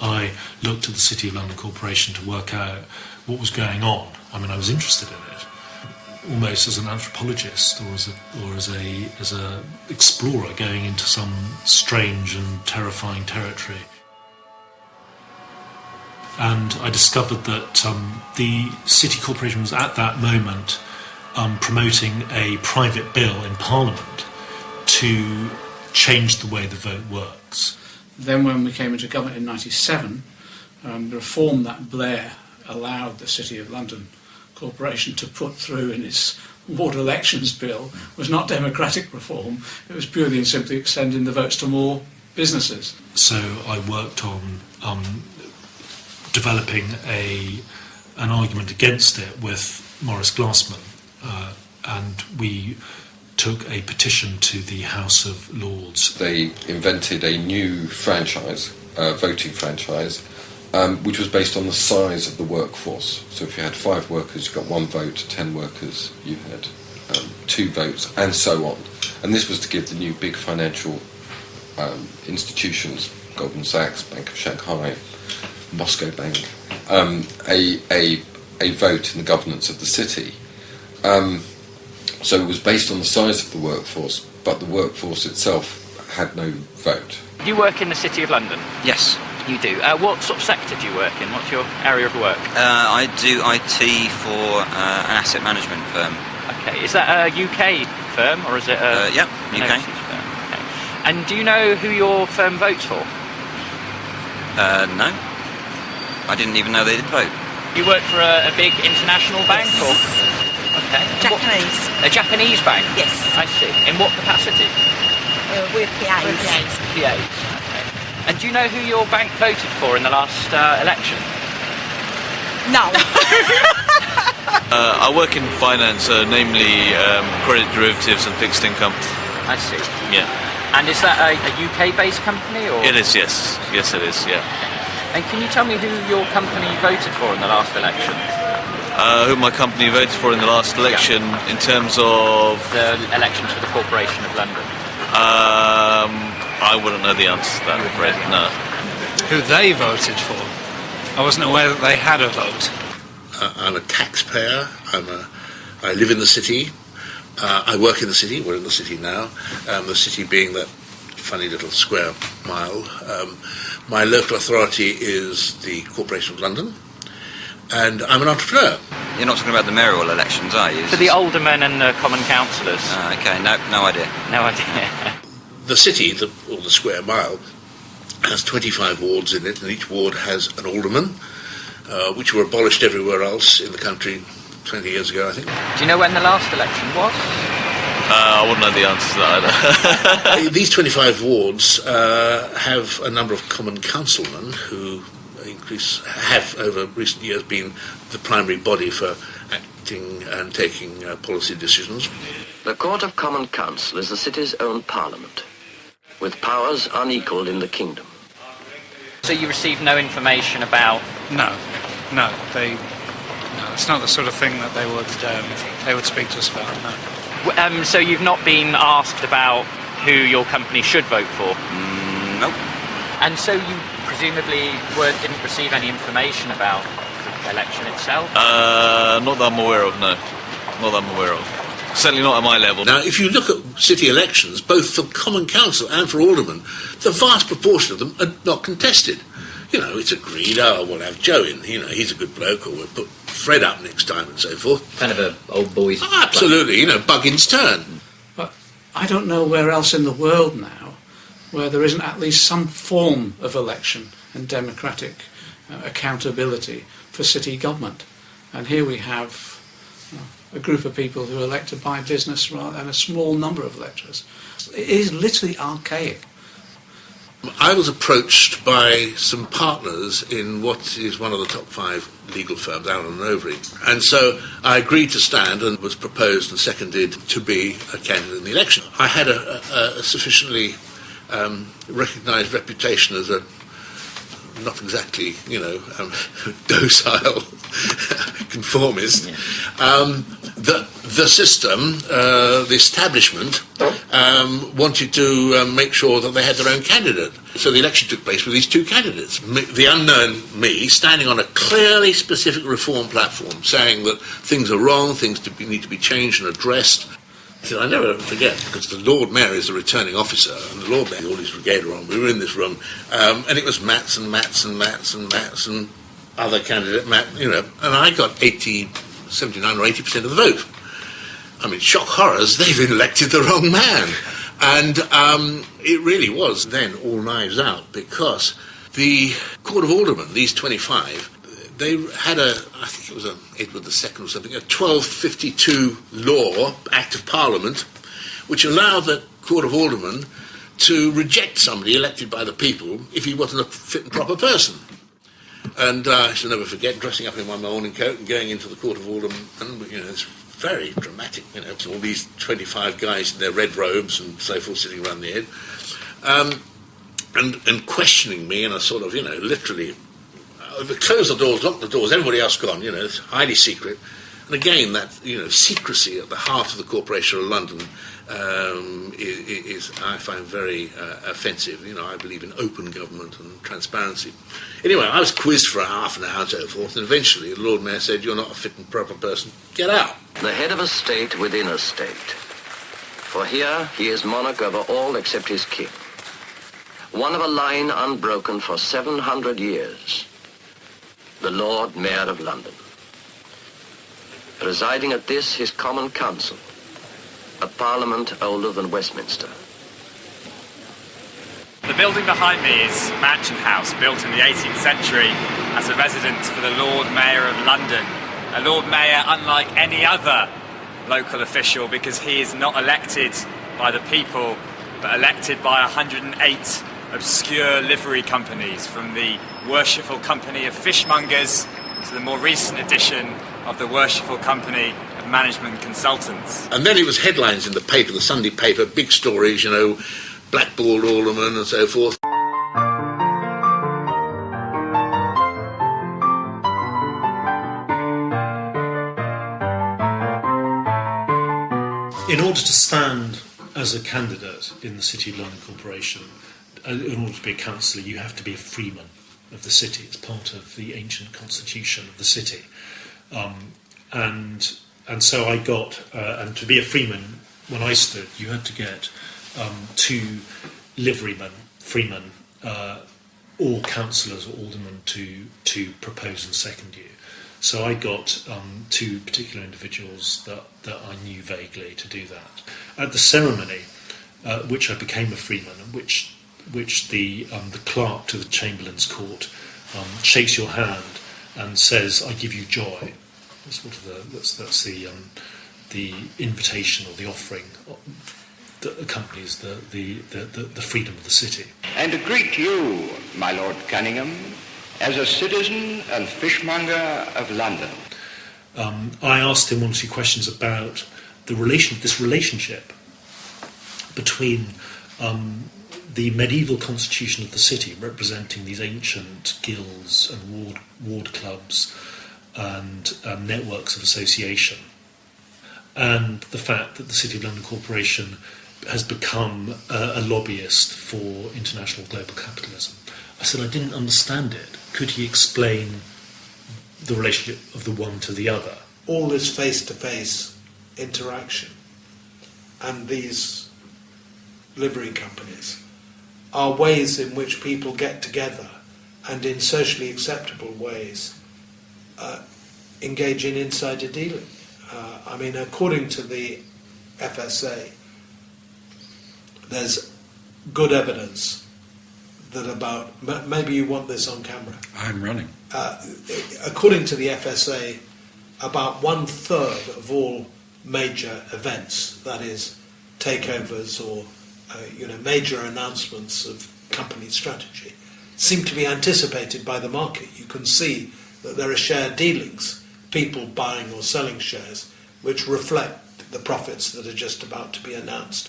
I looked at the City of London Corporation to work out what was going on. I mean, I was interested in it, almost as an anthropologist or as a explorer going into some strange and terrifying territory. And I discovered that the City Corporation was at that moment promoting a private bill in Parliament to change the way the vote works. Then when we came into government in 1997, the reform that Blair allowed the City of London Corporation to put through in its ward elections bill was not democratic reform, it was purely and simply extending the votes to more businesses. So I worked on developing an argument against it with Maurice Glassman, and we took a petition to the House of Lords. They invented a new franchise, voting franchise, which was based on the size of the workforce. So if you had 5 workers, you got 1 vote, 10 workers, you had 2 votes, and so on. And this was to give the new big financial institutions, Goldman Sachs, Bank of Shanghai, Moscow Bank, a vote in the governance of the city. So it was based on the size of the workforce, but the workforce itself had no vote. You work in the City of London? Yes. You do. What sort of sector do you work in? What's your area of work? I do IT for an asset management firm. Okay. Is that a UK firm or is it a... yeah, UK. Firm? Okay. And do you know who your firm votes for? No. I didn't even know they did vote. You work for a big international bank or... Okay. Japanese. A Japanese bank? Yes. I see. In what capacity? We're PAs. PAs. Okay. And do you know who your bank voted for in the last election? No. I work in finance, namely credit derivatives and fixed income. I see. Yeah. And is that a UK-based company? Or? It is, yes. Yes, it is, yeah. And can you tell me who your company voted for in the last election? Who my company voted for in the last election in terms of... The elections for the Corporation of London. I wouldn't know the answer to that, I'm afraid, no. Who they voted for? I wasn't aware that they had a vote. I'm a taxpayer. I live in the city. I work in the city. We're in the city now. The city being that funny little square mile. My local authority is the Corporation of London. And I'm an entrepreneur. You're not talking about the mayoral elections, are you? For the aldermen and the common councillors. Okay, no idea. No idea. The city, or the square mile, has 25 wards in it, and each ward has an alderman, which were abolished everywhere else in the country 20 years ago, I think. Do you know when the last election was? I wouldn't know the answer to that either. These 25 wards have a number of common councilmen who have over recent years been the primary body for acting and taking policy decisions. The Court of Common Council is the city's own parliament, with powers unequalled in the kingdom. So you receive no information about... No, it's not the sort of thing that they would speak to us about, no. So you've not been asked about who your company should vote for? Nope. And so you presumably didn't receive any information about the election itself? Not that I'm aware of, no. Not that I'm aware of. Certainly not at my level. Now, if you look at city elections, both for Common Council and for Aldermen, the vast proportion of them are not contested. You know, it's agreed, we'll have Joe in, he's a good bloke, or we'll put Fred up next time and so forth. Kind of a old boys... Absolutely, Buggin's turn. But I don't know where else in the world now where there isn't at least some form of election and democratic accountability for city government. And here we have a group of people who are elected by business rather than a small number of electors. It is literally archaic. I was approached by some partners in what is one of the top 5 legal firms, Allen & Overy, and so I agreed to stand and was proposed and seconded to be a candidate in the election. I had a sufficiently recognised reputation as a not exactly, docile conformist. The system, the establishment, wanted to make sure that they had their own candidate. So the election took place with these 2 candidates. The unknown me, standing on a clearly specific reform platform, saying that things are wrong, things need to be changed and addressed. I never forget, because the Lord Mayor is the returning officer, and the Lord Mayor, all his regalia on, we were in this room, and it was Matts and other candidate, and I got 79 or 80% of the vote. I mean, shock horrors, they've elected the wrong man. And it really was then all knives out, because the Court of Aldermen, these 25, they had I think it was Edward II or something, a 1252 law, Act of Parliament, which allowed the Court of Aldermen to reject somebody elected by the people if he wasn't a fit and proper person. And I shall never forget dressing up in my morning coat and going into the Court of Aldermen, and it's very dramatic, all these 25 guys in their red robes and so forth sitting around the head, and questioning me in a sort of, literally, close the doors, lock the doors, everybody else gone, it's highly secret. And again, that, secrecy at the heart of the Corporation of London is I find very offensive. I believe in open government and transparency. Anyway, I was quizzed for a half an hour and so forth, and eventually the Lord Mayor said, "You're not a fit and proper person. Get out." The head of a state within a state. For here he is monarch over all except his king. One of a line unbroken for 700 years. The Lord Mayor of London. Presiding at this, his Common Council, a parliament older than Westminster. The building behind me is Mansion House, built in the 18th century as a residence for the Lord Mayor of London. A Lord Mayor unlike any other local official, because he is not elected by the people, but elected by 108 obscure livery companies, from the Worshipful Company of Fishmongers to the more recent edition of the Worshipful Company of Management Consultants. And then it was headlines in the paper, the Sunday paper, big stories, blackballed aldermen and so forth. In order to stand as a candidate in the City of London Corporation, in order to be a councillor, you have to be a freeman of the city. It's part of the ancient constitution of the city. And so I got, and to be a freeman, when I stood, you had to get 2 liverymen, freemen, or councillors or aldermen to propose and second you. So I got 2 particular individuals that I knew vaguely to do that. At the ceremony, which I became a freeman, and which the clerk to the Chamberlain's Court shakes your hand and says, "I give you joy." That's the invitation or the offering that accompanies the freedom of the city. And to greet you, my Lord Cunningham, as a citizen and fishmonger of London. I asked him 1 or 2 questions about this relationship between the medieval constitution of the city, representing these ancient guilds and ward clubs and networks of association, and the fact that the City of London Corporation has become a lobbyist for international global capitalism. I said I didn't understand it. Could he explain the relationship of the one to the other? All this face-to-face interaction and these livery companies are ways in which people get together and in socially acceptable ways engage in insider dealing. According to the FSA, there's good evidence that about, maybe you want this on camera. I'm running. According to the FSA, about 1/3 of all major events, that is, takeovers or major announcements of company strategy, seem to be anticipated by the market. You can see that there are share dealings, people buying or selling shares, which reflect the profits that are just about to be announced.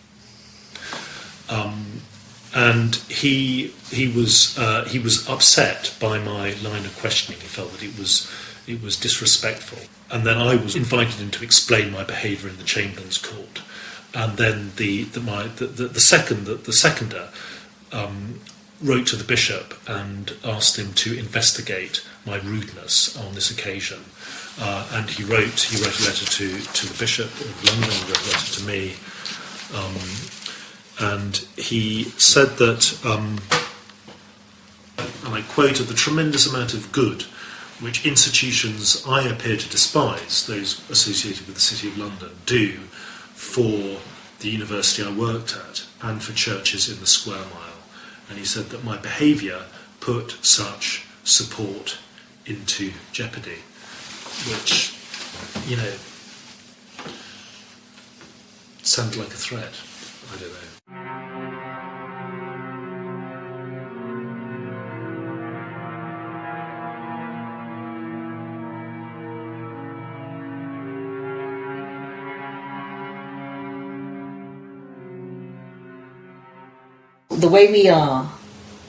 And he was upset by my line of questioning. He felt that it was disrespectful. And then I was invited him to explain my behaviour in the Chamberlain's Court. And then the seconder wrote to the bishop and asked him to investigate my rudeness on this occasion. And he wrote a letter to the Bishop of London, he wrote a letter to me. And he said that, and I quote, "the tremendous amount of good which institutions I appear to despise, those associated with the City of London, do for the university I worked at and for churches in the square mile." And he said that my behaviour put such support into jeopardy, which, sounded like a threat. I don't know. the way we are,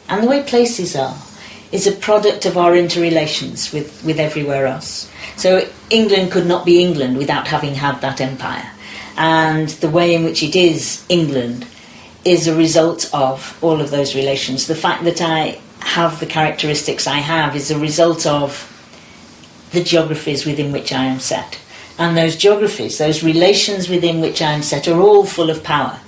and the way places are, is a product of our interrelations with everywhere else. So England could not be England without having had that empire. And the way in which it is England is a result of all of those relations. The fact that I have the characteristics I have is a result of the geographies within which I am set. And those geographies, those relations within which I am set, are all full of power.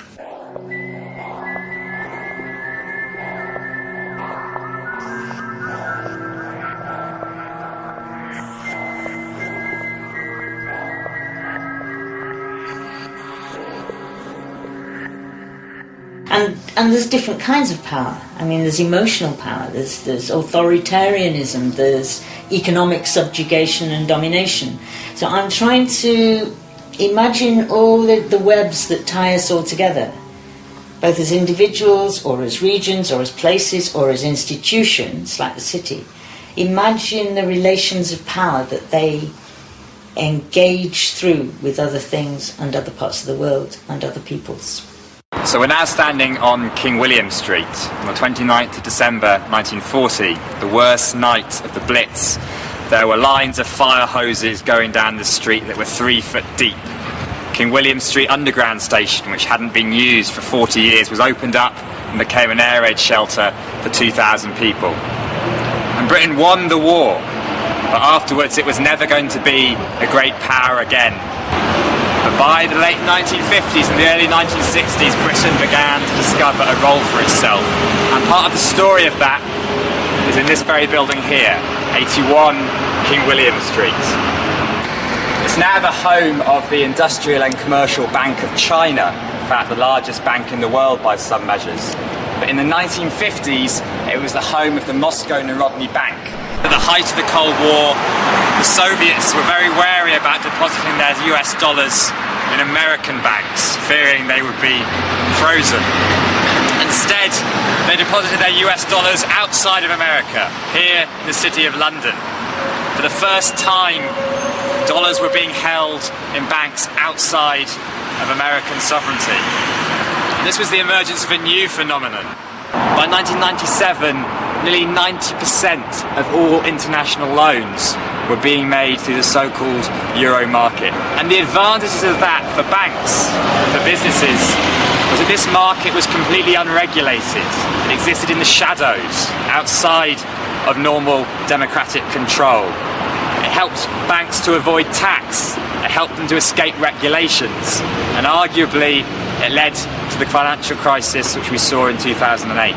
And there's different kinds of power. I mean, there's emotional power, there's authoritarianism, there's economic subjugation and domination. So I'm trying to imagine all the webs that tie us all together, both as individuals or as regions or as places or as institutions like the city. Imagine the relations of power that they engage through with other things and other parts of the world and other peoples. So we're now standing on King William Street on the 29th of December 1940, the worst night of the Blitz. There were lines of fire hoses going down the street that were 3 foot deep. King William Street Underground Station, which hadn't been used for 40 years, was opened up and became an air raid shelter for 2,000 people. And Britain won the war, but afterwards it was never going to be a great power again. But by the late 1950s and the early 1960s, Britain began to discover a role for itself. And part of the story of that is in this very building here, 81 King William Street. It's now the home of the Industrial and Commercial Bank of China, in fact the largest bank in the world by some measures. But in the 1950s, it was the home of the Moscow Narodny Bank. At the height of the Cold War, the Soviets were very wary about depositing their US dollars in American banks, fearing they would be frozen. Instead, they deposited their US dollars outside of America, here in the city of London. For the first time, dollars were being held in banks outside of American sovereignty. This was the emergence of a new phenomenon. By 1997, nearly 90% of all international loans were being made through the so-called euro market. And the advantages of that for banks, for businesses, was that this market was completely unregulated. It existed in the shadows, outside of normal democratic control. It helped banks to avoid tax. It helped them to escape regulations. And arguably, it led to the financial crisis which we saw in 2008.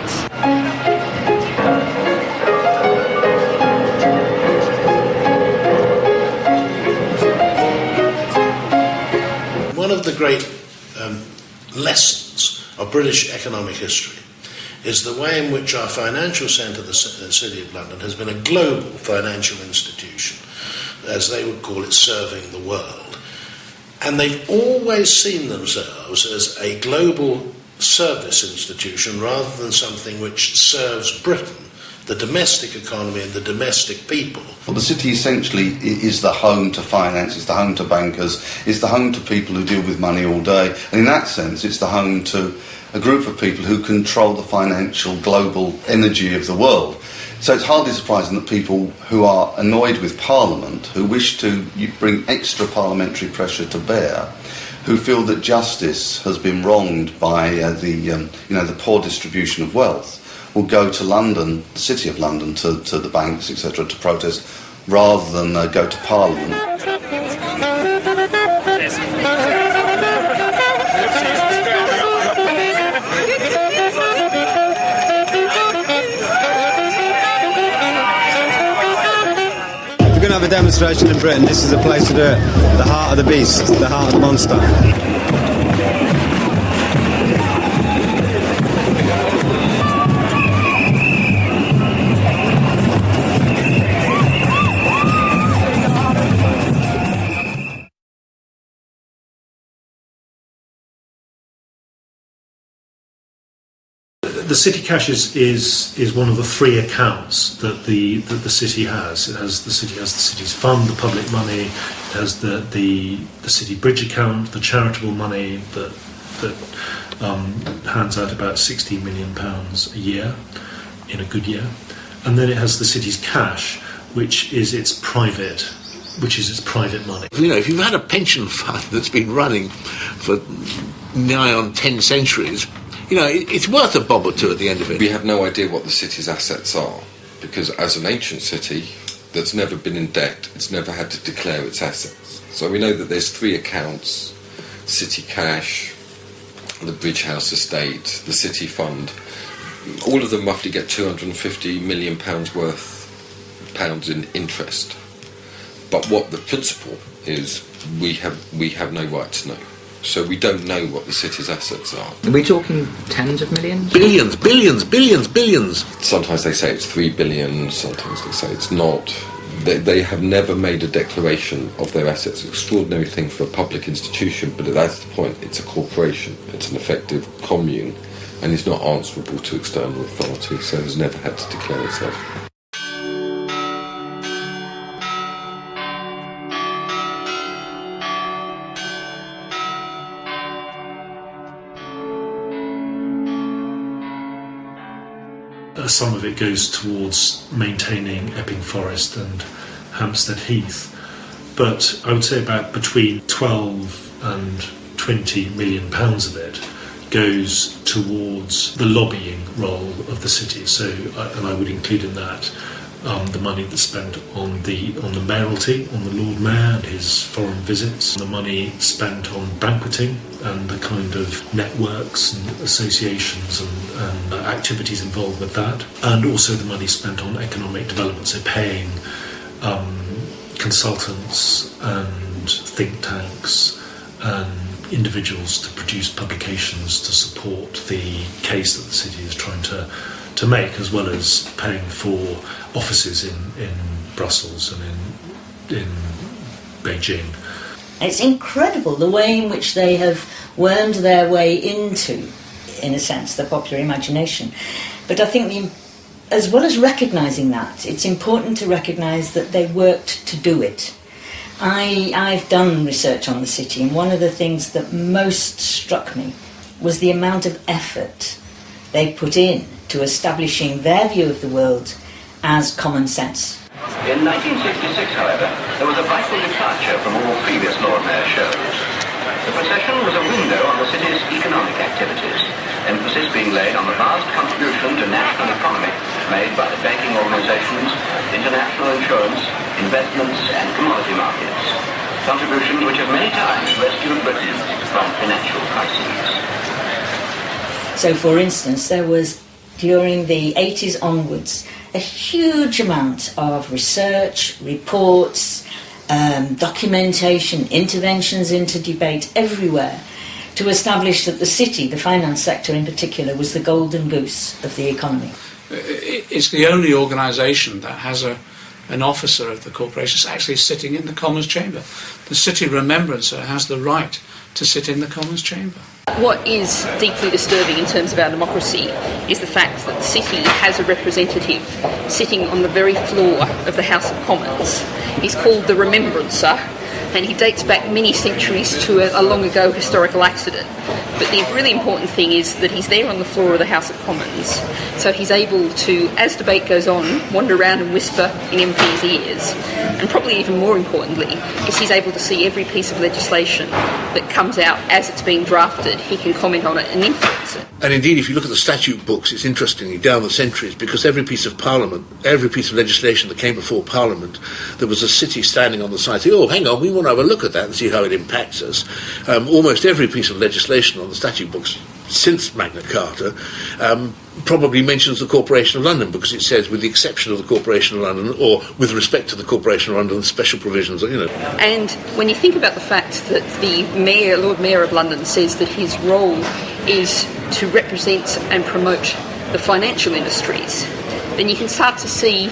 One of the great lessons of British economic history is the way in which our financial centre, the City of London, has been a global financial institution, as they would call it, serving the world. And they've always seen themselves as a global service institution rather than something which serves Britain, the domestic economy and the domestic people. Well, the city essentially is the home to finance, it's the home to bankers, it's the home to people who deal with money all day, and in that sense it's the home to a group of people who control the financial global energy of the world. So it's hardly surprising that people who are annoyed with Parliament, who wish to bring extra parliamentary pressure to bear, who feel that justice has been wronged by the poor distribution of wealth, will go to London, the City of London, to the banks, etc., to protest, rather than go to Parliament. If we're going to have a demonstration in Britain, this is the place to do it. The heart of the beast, the heart of the monster. The city cash is one of the three accounts that the city has. The city has the city's fund, the public money. It has the city bridge account, the charitable money that that hands out about £60 million a year in a good year. And then it has the city's cash, which is its private money. You know, if you've had a pension fund that's been running for nigh on 10 centuries, you know, it's worth a bob or two at the end of it. We have no idea what the city's assets are, because as an ancient city that's never been in debt, it's never had to declare its assets. So we know that there's 3 accounts: city cash, the Bridge House estate, the city fund. All of them roughly get £250 million pounds in interest. But what the principle is, we have no right to know. So we don't know what the city's assets are. Are we talking tens of millions? Billions. Sometimes they say it's 3 billion, sometimes they say it's not. They have never made a declaration of their assets. It's an extraordinary thing for a public institution, but that's the point. It's a corporation. It's an effective commune, and it's not answerable to external authority, so it's never had to declare itself. Some of it goes towards maintaining Epping Forest and Hampstead Heath, but I would say about between 12 and 20 million pounds of it goes towards the lobbying role of the city. So, and I would include in that the money that's spent on the mayoralty, on the Lord Mayor and his foreign visits, the money spent on banqueting and the kind of networks and associations and activities involved with that, and also the money spent on economic development, so paying consultants and think tanks and individuals to produce publications to support the case that the city is trying to make, as well as paying for offices in Brussels and in Beijing. It's incredible the way in which they have wormed their way into, in a sense, the popular imagination. But I think as well as recognising that, it's important to recognise that they worked to do it. I've done research on the city, and one of the things that most struck me was the amount of effort they put in to establishing their view of the world as common sense. In 1966, however, there was a vital departure from all previous Lord Mayor shows. The procession was a window on the city's economic activities, emphasis being laid on the vast contribution to national economy made by the banking organizations, international insurance, investments and commodity markets, contributions which have many times rescued Britain from financial crises. So, for instance, there was, during the 80s onwards, a huge amount of research, reports, documentation, interventions into debate everywhere to establish that the city, the finance sector in particular, was the golden goose of the economy. It's the only organisation that has an officer of the corporation actually sitting in the Commons Chamber. The City Remembrancer has the right to sit in the Commons Chamber. What is deeply disturbing in terms of our democracy is the fact that the city has a representative sitting on the very floor of the House of Commons. He's called the Remembrancer, and he dates back many centuries to a long ago historical accident. But the really important thing is that he's there on the floor of the House of Commons, so he's able to, as debate goes on, wander around and whisper in MPs' ears. And probably even more importantly, is he's able to see every piece of legislation that comes out as it's being drafted. He can comment on it and influence it. And indeed, if you look at the statute books, it's interestingly down the centuries, because every piece of Parliament, every piece of legislation that came before Parliament, there was a city standing on the side saying, oh, hang on, we want to have a look at that and see how it impacts us. Almost every piece of legislation on the statute books since Magna Carta probably mentions the Corporation of London, because it says, with the exception of the Corporation of London, or with respect to the Corporation of London, special provisions, you know. And when you think about the fact that the Mayor, Lord Mayor of London, says that his role is to represent and promote the financial industries, then you can start to see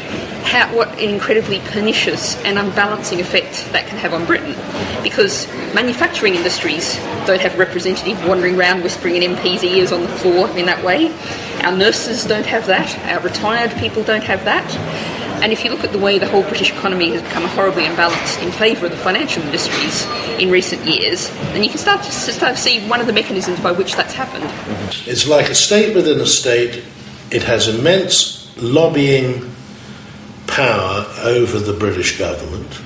what an incredibly pernicious and unbalancing effect that can have on Britain. Because manufacturing industries don't have a representative wandering around whispering in MPs' ears on the floor in that way. Our nurses don't have that. Our retired people don't have that. And if you look at the way the whole British economy has become horribly imbalanced in favour of the financial industries in recent years, then you can start to see one of the mechanisms by which that's happened. It's like a state within a state. It has immense lobbying power over the British government,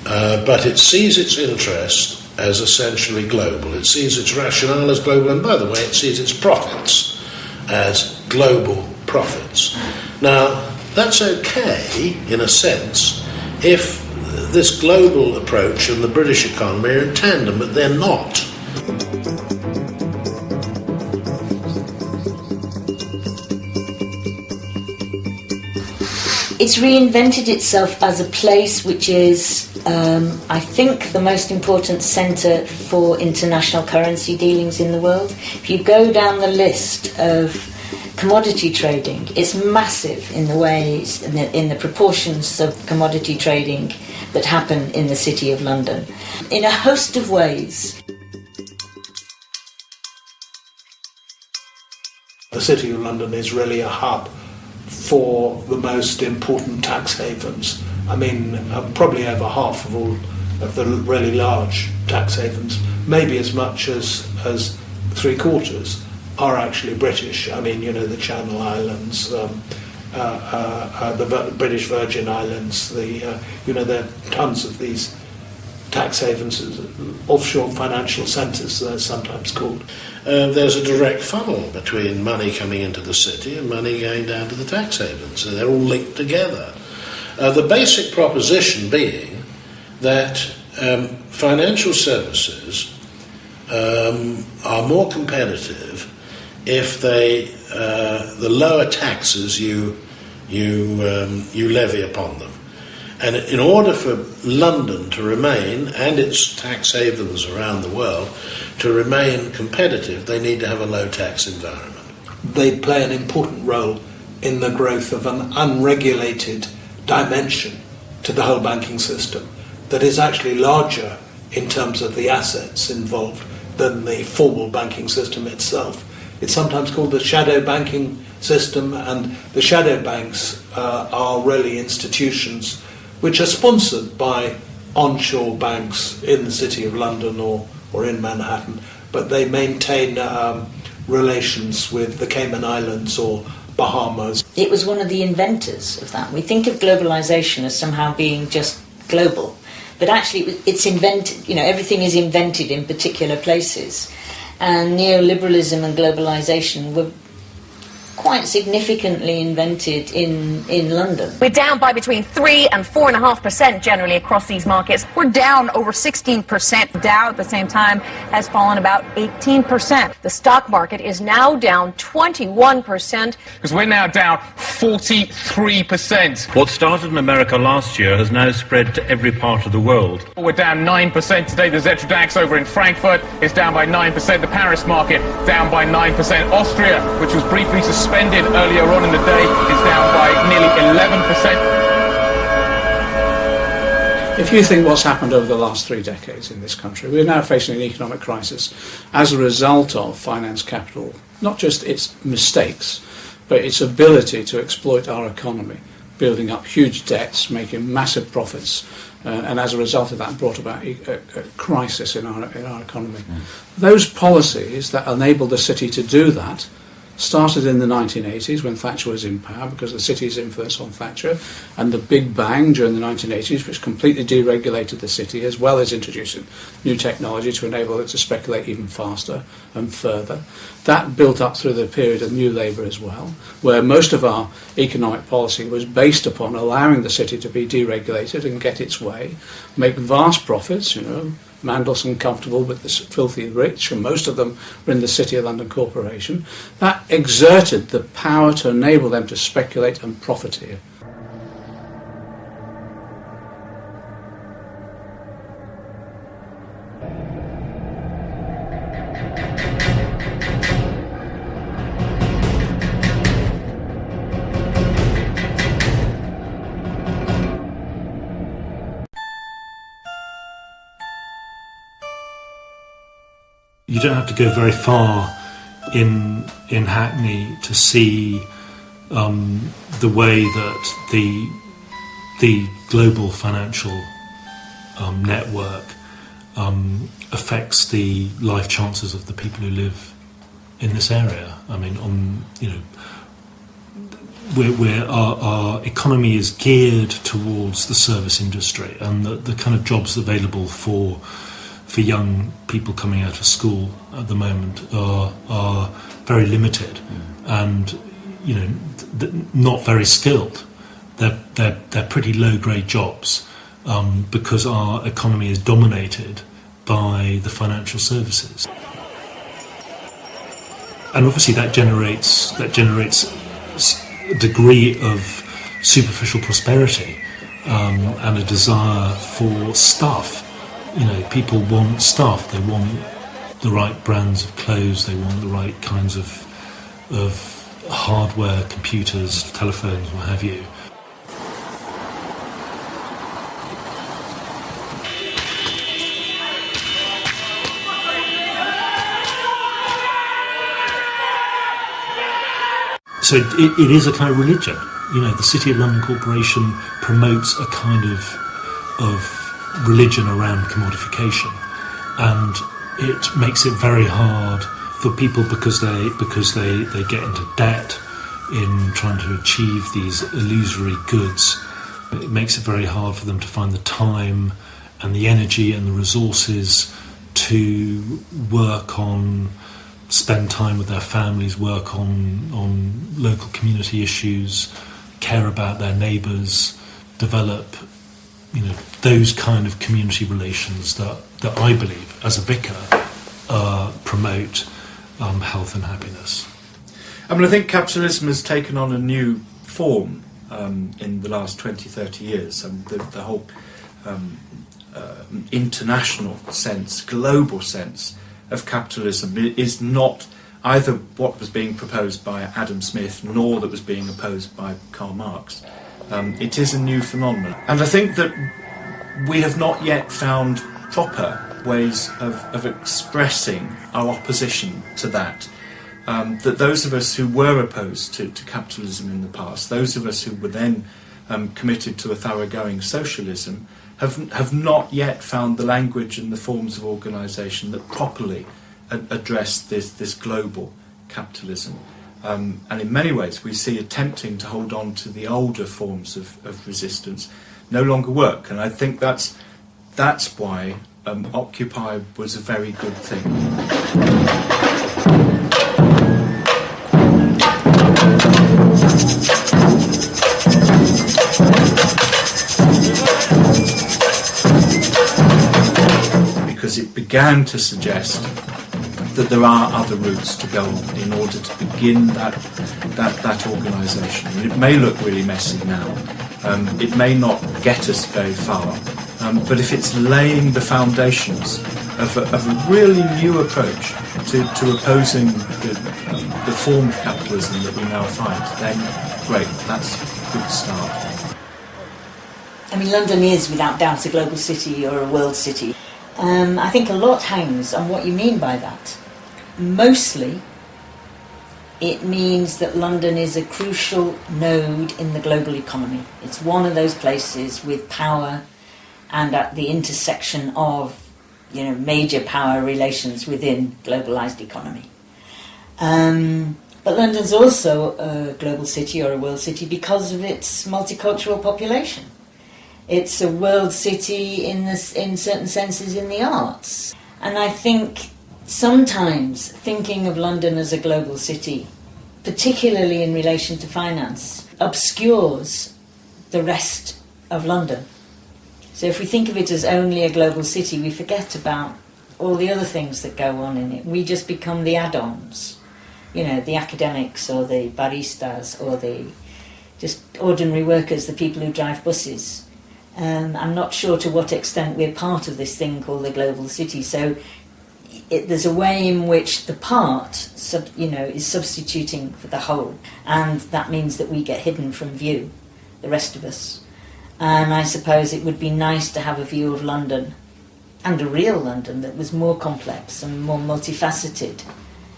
but it sees its interest as essentially global. It sees its rationale as global, and by the way, it sees its profits as global profits. Now, that's okay, in a sense, if this global approach and the British economy are in tandem, but they're not. It's reinvented itself as a place which is, I think, the most important centre for international currency dealings in the world. If you go down the list of commodity trading, it's massive in the ways, in the proportions of commodity trading that happen in the City of London, in a host of ways. The City of London is really a hub for the most important tax havens. I mean, probably over half of all of the really large tax havens, maybe as much as 3/4, are actually British. I mean, you know, the Channel Islands, the British Virgin Islands, there are tons of these tax havens, offshore financial centres, they're sometimes called. There's a direct funnel between money coming into the city and money going down to the tax havens, so they're all linked together. The basic proposition being that financial services are more competitive if the lower taxes you levy upon them. And in order for London to remain, and its tax havens around the world, to remain competitive, they need to have a low tax environment. They play an important role in the growth of an unregulated dimension to the whole banking system that is actually larger in terms of the assets involved than the formal banking system itself. It's sometimes called the shadow banking system, and the shadow banks are really institutions which are sponsored by onshore banks in the City of London or in Manhattan, but they maintain relations with the Cayman Islands or Bahamas. It was one of the inventors of that. We think of globalisation as somehow being just global, but actually it's invented, everything is invented in particular places. And neoliberalism and globalisation were quite significantly invented in London. We're down by between 3 and 4.5% generally across these markets. We're down over 16%. Dow at the same time has fallen about 18%. The stock market is now down 21%. Because we're now down 43%. What started in America last year has now spread to every part of the world. We're down 9% today. The Zetro DAX over in Frankfurt is down by 9%. The Paris market down by 9%. Austria, which was briefly suspended earlier on in the day, is down by nearly 11%. If you think what's happened over the last 3 decades in this country, we're now facing an economic crisis as a result of finance capital, not just its mistakes, but its ability to exploit our economy, building up huge debts, making massive profits, and as a result of that brought about a crisis in our economy. Those policies that enabled the city to do that started in the 1980s when Thatcher was in power, because of the city's influence on Thatcher, and the Big Bang during the 1980s, which completely deregulated the city, as well as introducing new technology to enable it to speculate even faster and further. That built up through the period of New Labour as well, where most of our economic policy was based upon allowing the city to be deregulated and get its way, make vast profits, Mandelson comfortable with the filthy rich, and most of them were in the City of London Corporation. That exerted the power to enable them to speculate and profit here. You don't have to go very far in Hackney to see the way that the global financial network affects the life chances of the people who live in this area. I mean, our economy is geared towards the service industry, and the kind of jobs available for young people coming out of school at the moment are very limited, and not very skilled. They're pretty low grade jobs because our economy is dominated by the financial services, and obviously that generates a degree of superficial prosperity and a desire for stuff. People want stuff. They want the right brands of clothes. They want the right kinds of hardware, computers, telephones, what have you. So it is a kind of religion. The City of London Corporation promotes a kind of religion around commodification, and it makes it very hard for people because they get into debt in trying to achieve these illusory goods. It makes it very hard for them to find the time and the energy and the resources to spend time with their families, work on local community issues, care about their neighbours, develop those kind of community relations that I believe, as a vicar, promote health and happiness. I think capitalism has taken on a new form in the last 20-30 years. The whole international sense, global sense of capitalism is not either what was being proposed by Adam Smith nor that was being opposed by Karl Marx. It is a new phenomenon, and I think that we have not yet found proper ways of expressing our opposition to that. That those of us who were opposed to capitalism in the past, those of us who were then committed to a thoroughgoing socialism, have not yet found the language and the forms of organisation that properly address this global capitalism. And in many ways we see attempting to hold on to the older forms of resistance no longer work, and I think that's why Occupy was a very good thing. Because it began to suggest that there are other routes to go on in order to begin that organisation. And it may look really messy now. It may not get us very far. But if it's laying the foundations of a really new approach to opposing the form of capitalism that we now find, then great, that's a good start. London is without doubt a global city or a world city. I think a lot hangs on what you mean by that. Mostly, it means that London is a crucial node in the global economy. It's one of those places with power and at the intersection of major power relations within globalised economy. But London's also a global city or a world city because of its multicultural population. It's a world city in certain senses in the arts. And I think sometimes thinking of London as a global city, particularly in relation to finance, obscures the rest of London. So if we think of it as only a global city, we forget about all the other things that go on in it. We just become the add-ons, the academics or the baristas or the just ordinary workers, the people who drive buses. I'm not sure to what extent we're part of this thing called the global city. So there's a way in which the part, is substituting for the whole, and that means that we get hidden from view, the rest of us. And I suppose it would be nice to have a view of London, and a real London that was more complex and more multifaceted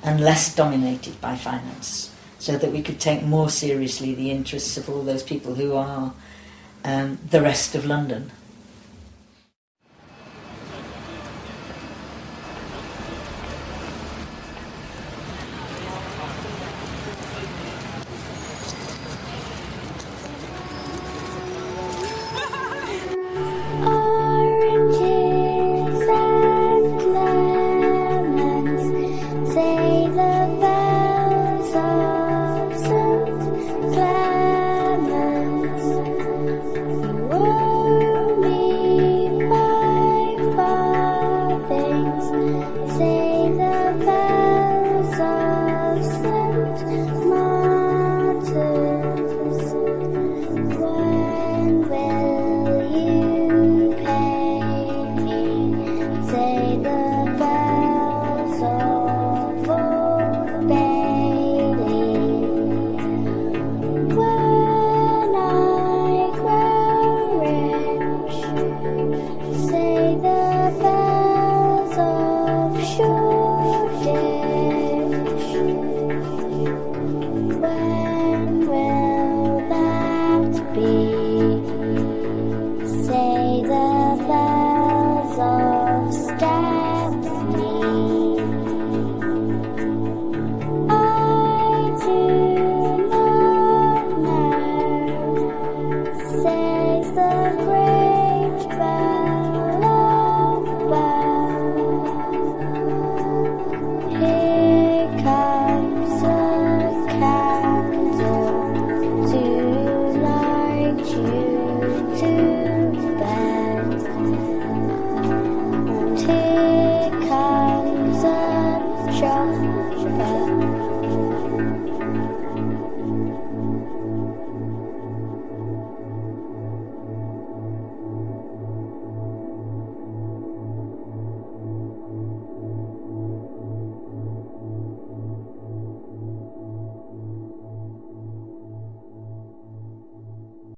and less dominated by finance so that we could take more seriously the interests of all those people who are the rest of London. Say the